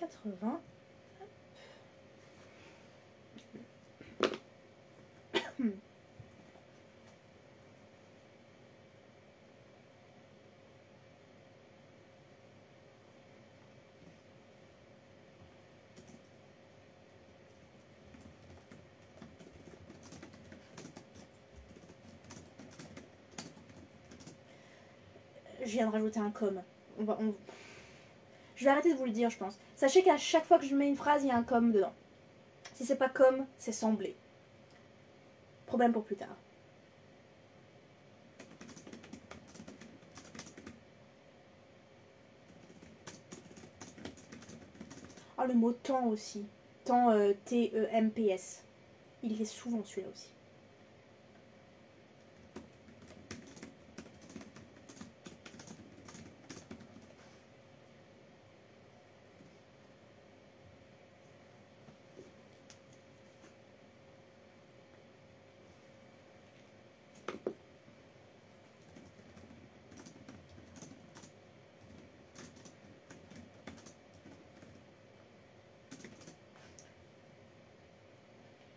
80. Je viens de rajouter un com. Je vais arrêter de vous le dire, je pense. Sachez qu'à chaque fois que je mets une phrase, il y a un com dedans. Si c'est pas com, c'est semblé. Problème pour plus tard. Ah, le mot temps aussi. Temps, T-E-M-P-S. Il y est souvent celui-là aussi.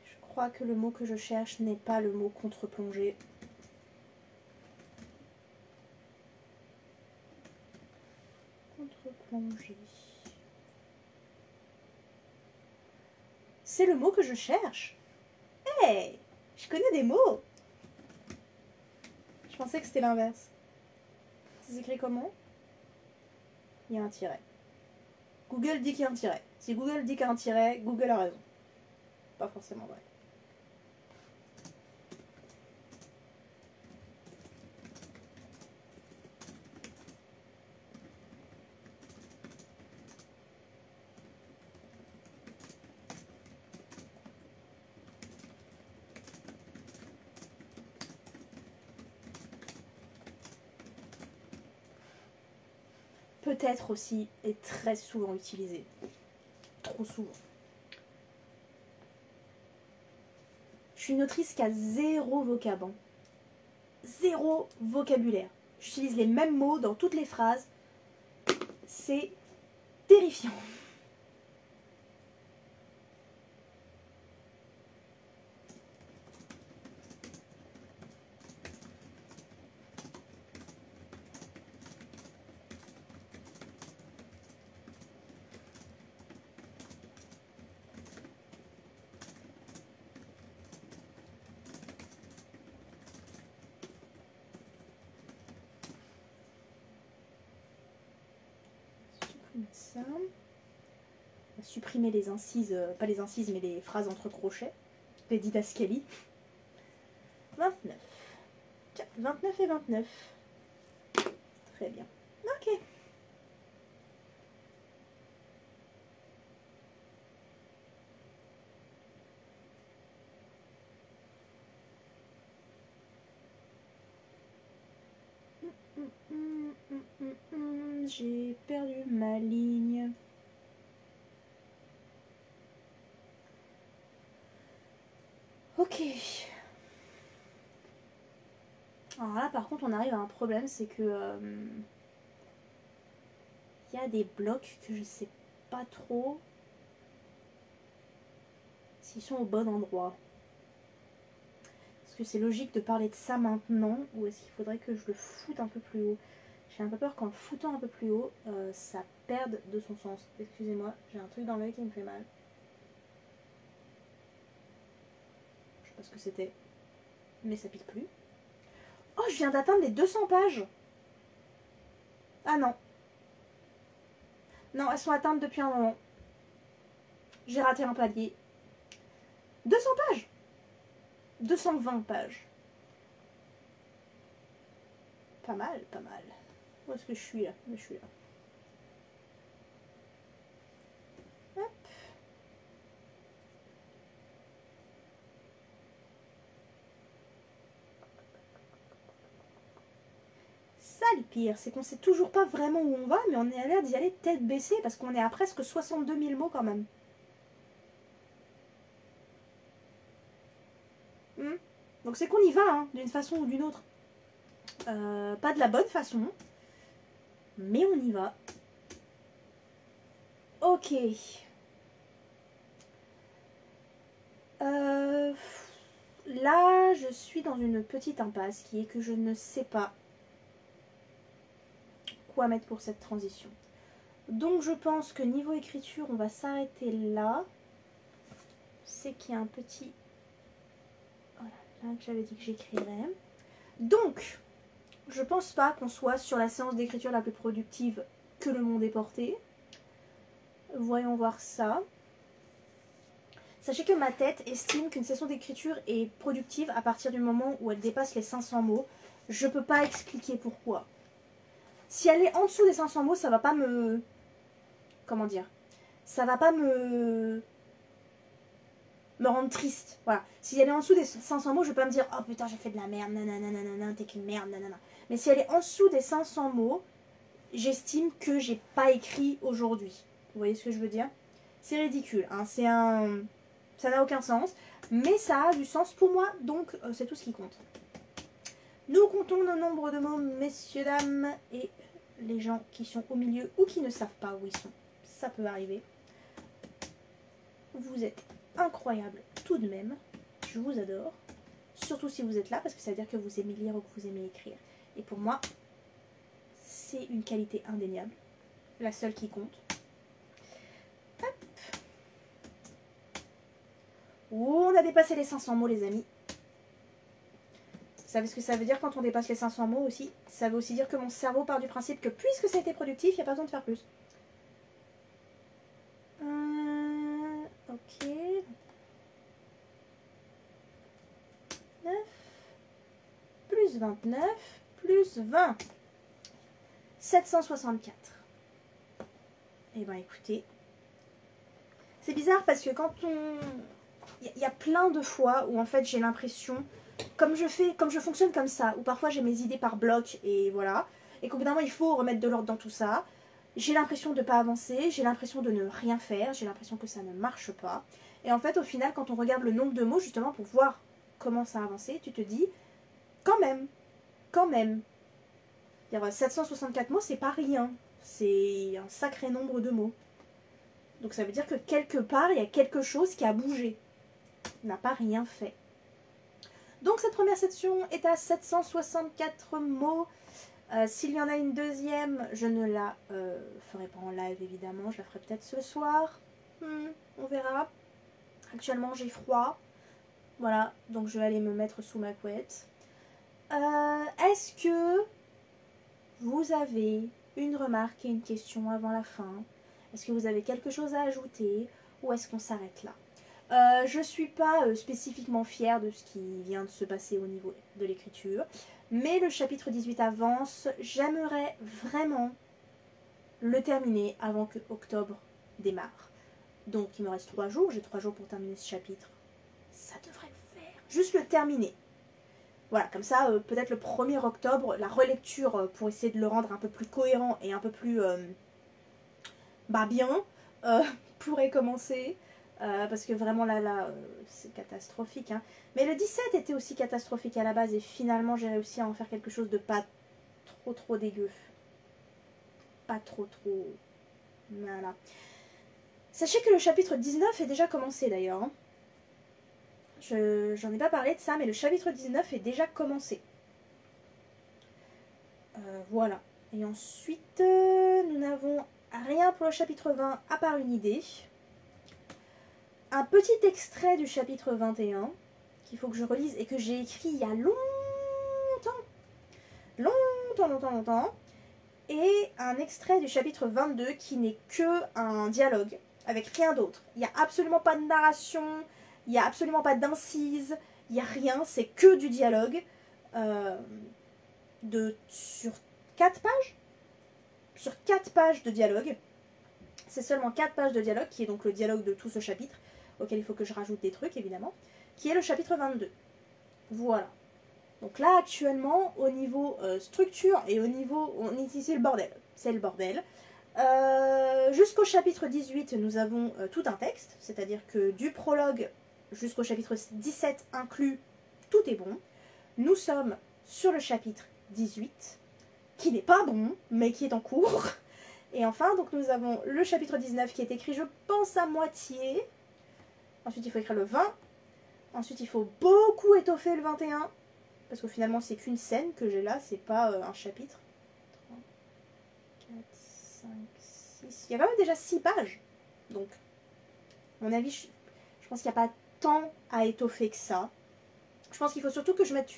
Je crois que le mot que je cherche n'est pas le mot contre-plongée. Contre-plongée. C'est le mot que je cherche. Hey, je connais des mots. Je pensais que c'était l'inverse. Ça s'écrit comment? Il y a un tiret. Google dit qu'il y a un tiret. Si Google dit qu'il y a un tiret, Google a raison. Pas forcément vrai. Peut-être aussi est très souvent utilisé. Trop souvent. Je suis une autrice qui a zéro vocabulaire. Zéro vocabulaire. J'utilise les mêmes mots dans toutes les phrases. C'est terrifiant. Ça. On va supprimer les incises, pas les incises, mais les phrases entre crochets. Les didascalies. 29. Tiens, 29 et 29. Très bien. Ok. J'ai perdu ma ligne. Ok. Alors là, par contre, on arrive à un problème, c'est que y a des blocs que je sais pas trop s'ils sont au bon endroit. Est-ce que c'est logique de parler de ça maintenant ou est-ce qu'il faudrait que je le foute un peu plus haut? J'ai un peu peur qu'en le foutant un peu plus haut, ça perde de son sens. Excusez-moi, j'ai un truc dans l'œil qui me fait mal. Je sais pas ce que c'était, mais ça pique plus. Oh, je viens d'atteindre les 200 pages. Ah non. Non, elles sont atteintes depuis un moment. J'ai raté un palier. 200 pages. 220 pages. Pas mal, pas mal. Où est-ce que je suis là? Je suis là. Hop. Ça, le pire, c'est qu'on sait toujours pas vraiment où on va, mais on est à l'air d'y aller tête baissée parce qu'on est à presque 62 000 mots quand même. Donc c'est qu'on y va, hein, d'une façon ou d'une autre. Pas de la bonne façon, mais on y va. Ok. Là, je suis dans une petite impasse qui est que je ne sais pas quoi mettre pour cette transition. Donc je pense que niveau écriture, on va s'arrêter là. C'est qu'il y a un petit... Voilà, là que j'avais dit que j'écrirais. Donc, je pense pas qu'on soit sur la séance d'écriture la plus productive que le monde ait portée. Voyons voir ça. Sachez que ma tête estime qu'une session d'écriture est productive à partir du moment où elle dépasse les 500 mots. Je peux pas expliquer pourquoi. Si elle est en dessous des 500 mots, ça va pas me... Comment dire? Ça va pas me rendre triste. Voilà. Si elle est en dessous des 500 mots, je vais pas me dire oh putain, j'ai fait de la merde, nanana, t'es qu'une merde, nanana. Mais si elle est en dessous des 500 mots, j'estime que j'ai pas écrit aujourd'hui. Vous voyez ce que je veux dire? C'est ridicule, hein. Ça n'a aucun sens, mais ça a du sens pour moi, donc c'est tout ce qui compte. Nous comptons le nombre de mots, messieurs, dames, et les gens qui sont au milieu ou qui ne savent pas où ils sont. Ça peut arriver. Vous êtes incroyable tout de même. Je vous adore. Surtout si vous êtes là, parce que ça veut dire que vous aimez lire ou que vous aimez écrire. Et pour moi, c'est une qualité indéniable. La seule qui compte. Hop. Oh, on a dépassé les 500 mots, les amis. Vous savez ce que ça veut dire quand on dépasse les 500 mots aussi? Ça veut aussi dire que mon cerveau part du principe que puisque ça a été productif, il n'y a pas besoin de faire plus. Ok. 9 plus 29 plus 20. 764. Eh ben écoutez, c'est bizarre parce que quand on... Il y a plein de fois où en fait j'ai l'impression, comme je fonctionne comme ça, où parfois j'ai mes idées par bloc et voilà, et qu'au bout d'un moment il faut remettre de l'ordre dans tout ça, j'ai l'impression de ne pas avancer, j'ai l'impression de ne rien faire, j'ai l'impression que ça ne marche pas. Et en fait au final quand on regarde le nombre de mots justement pour voir comment ça a avancé, tu te dis, quand même. 764 mots c'est pas rien, c'est un sacré nombre de mots. Donc ça veut dire que quelque part il y a quelque chose qui a bougé. N'a pas rien fait. Donc cette première section est à 764 mots. S'il y en a une deuxième, je ne la ferai pas en live évidemment, je la ferai peut-être ce soir. On verra. Actuellement j'ai froid. Voilà, donc je vais aller me mettre sous ma couette. Est-ce que vous avez une remarque et une question avant la fin? Est-ce que vous avez quelque chose à ajouter? Ou est-ce qu'on s'arrête là? Je ne suis pas spécifiquement fière de ce qui vient de se passer au niveau de l'écriture, mais le chapitre 18 avance. J'aimerais vraiment le terminer avant que octobre démarre. Donc il me reste 3 jours, j'ai 3 jours pour terminer ce chapitre. Ça devrait le faire. Juste le terminer. Voilà, comme ça, peut-être le 1er octobre, la relecture pour essayer de le rendre un peu plus cohérent et un peu plus bien, pourrait commencer. Parce que vraiment là c'est catastrophique. Hein. Mais le 17 était aussi catastrophique à la base et finalement j'ai réussi à en faire quelque chose de pas trop dégueu. Pas trop. Voilà. Sachez que le chapitre 19 est déjà commencé d'ailleurs. Hein. J'en ai pas parlé de ça, mais le chapitre 19 est déjà commencé. Voilà. Et ensuite, nous n'avons rien pour le chapitre 20 à part une idée. Un petit extrait du chapitre 21 qu'il faut que je relise et que j'ai écrit il y a longtemps. Et un extrait du chapitre 22 qui n'est que un dialogue avec rien d'autre. Il n'y a absolument pas de narration, il n'y a absolument pas d'incise, il n'y a rien, c'est que du dialogue sur 4 pages. Sur 4 pages de dialogue. C'est seulement 4 pages de dialogue qui est donc le dialogue de tout ce chapitre, auquel il faut que je rajoute des trucs évidemment, qui est le chapitre 22. Voilà. Donc là actuellement, au niveau structure et au niveau... c'est le bordel. C'est le bordel. Jusqu'au chapitre 18, nous avons tout un texte, c'est-à-dire que du prologue jusqu'au chapitre 17 inclus, tout est bon. Nous sommes sur le chapitre 18, qui n'est pas bon, mais qui est en cours. Et enfin, donc nous avons le chapitre 19 qui est écrit, je pense, à moitié. Ensuite, il faut écrire le 20. Ensuite, il faut beaucoup étoffer le 21. Parce que finalement, c'est qu'une scène que j'ai là, c'est pas un chapitre. 3, 4, 5, 6. Il y a quand même déjà 6 pages. Donc, à mon avis, je pense qu'il n'y a pas tant à étoffer que ça. Je pense qu'il faut surtout que je mette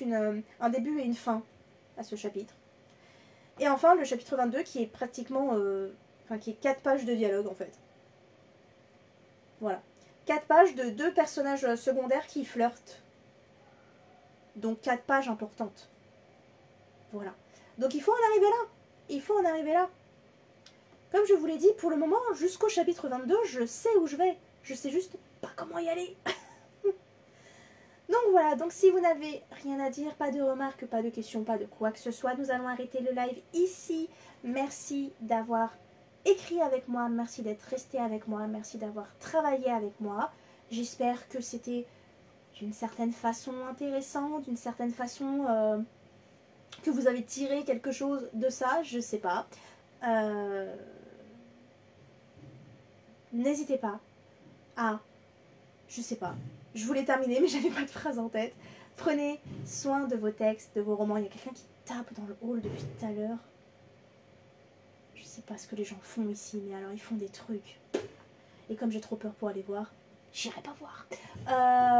un début et une fin à ce chapitre. Et enfin, le chapitre 22 qui est pratiquement... qui est 4 pages de dialogue en fait. Voilà. 4 pages de 2 personnages secondaires qui flirtent. Donc 4 pages importantes. Voilà. Donc il faut en arriver là. Il faut en arriver là. Comme je vous l'ai dit, pour le moment, jusqu'au chapitre 22, je sais où je vais. Je sais juste pas comment y aller. Donc voilà, donc si vous n'avez rien à dire, pas de remarques, pas de questions, pas de quoi que ce soit, nous allons arrêter le live ici. Merci d'avoir écrit avec moi, merci d'être resté avec moi, merci d'avoir travaillé avec moi. J'espère que c'était d'une certaine façon intéressant, d'une certaine façon que vous avez tiré quelque chose de ça, je sais pas. N'hésitez pas à... Je sais pas. Je voulais terminer, mais j'avais pas de phrase en tête. Prenez soin de vos textes, de vos romans. Il y a quelqu'un qui tape dans le hall depuis tout à l'heure. Je sais pas ce que les gens font ici, mais alors ils font des trucs. Et comme j'ai trop peur pour aller voir, j'irai pas voir.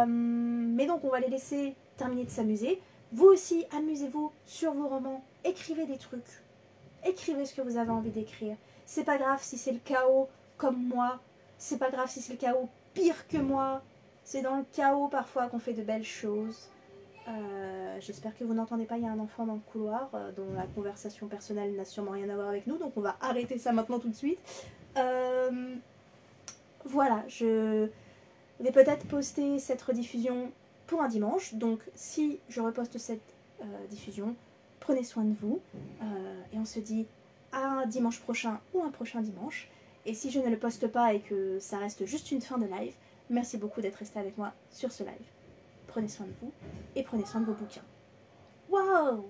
Mais donc on va les laisser terminer de s'amuser. Vous aussi, amusez-vous sur vos romans. Écrivez des trucs. Écrivez ce que vous avez envie d'écrire. C'est pas grave si c'est le chaos comme moi. C'est pas grave si c'est le chaos pire que moi. C'est dans le chaos parfois qu'on fait de belles choses. J'espère que vous n'entendez pas, il y a un enfant dans le couloir dont la conversation personnelle n'a sûrement rien à voir avec nous. Donc on va arrêter ça maintenant tout de suite. Voilà, je vais peut-être poster cette rediffusion pour un dimanche. Donc si je reposte cette diffusion, prenez soin de vous. Et on se dit à un dimanche prochain ou un prochain dimanche. Et si je ne le poste pas et que ça reste juste une fin de live, merci beaucoup d'être resté avec moi sur ce live. Prenez soin de vous et prenez soin de vos bouquins. Waouh!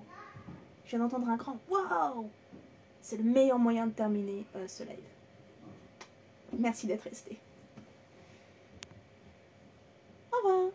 Je viens d'entendre un grand waouh! C'est le meilleur moyen de terminer ce live. Merci d'être resté. Au revoir!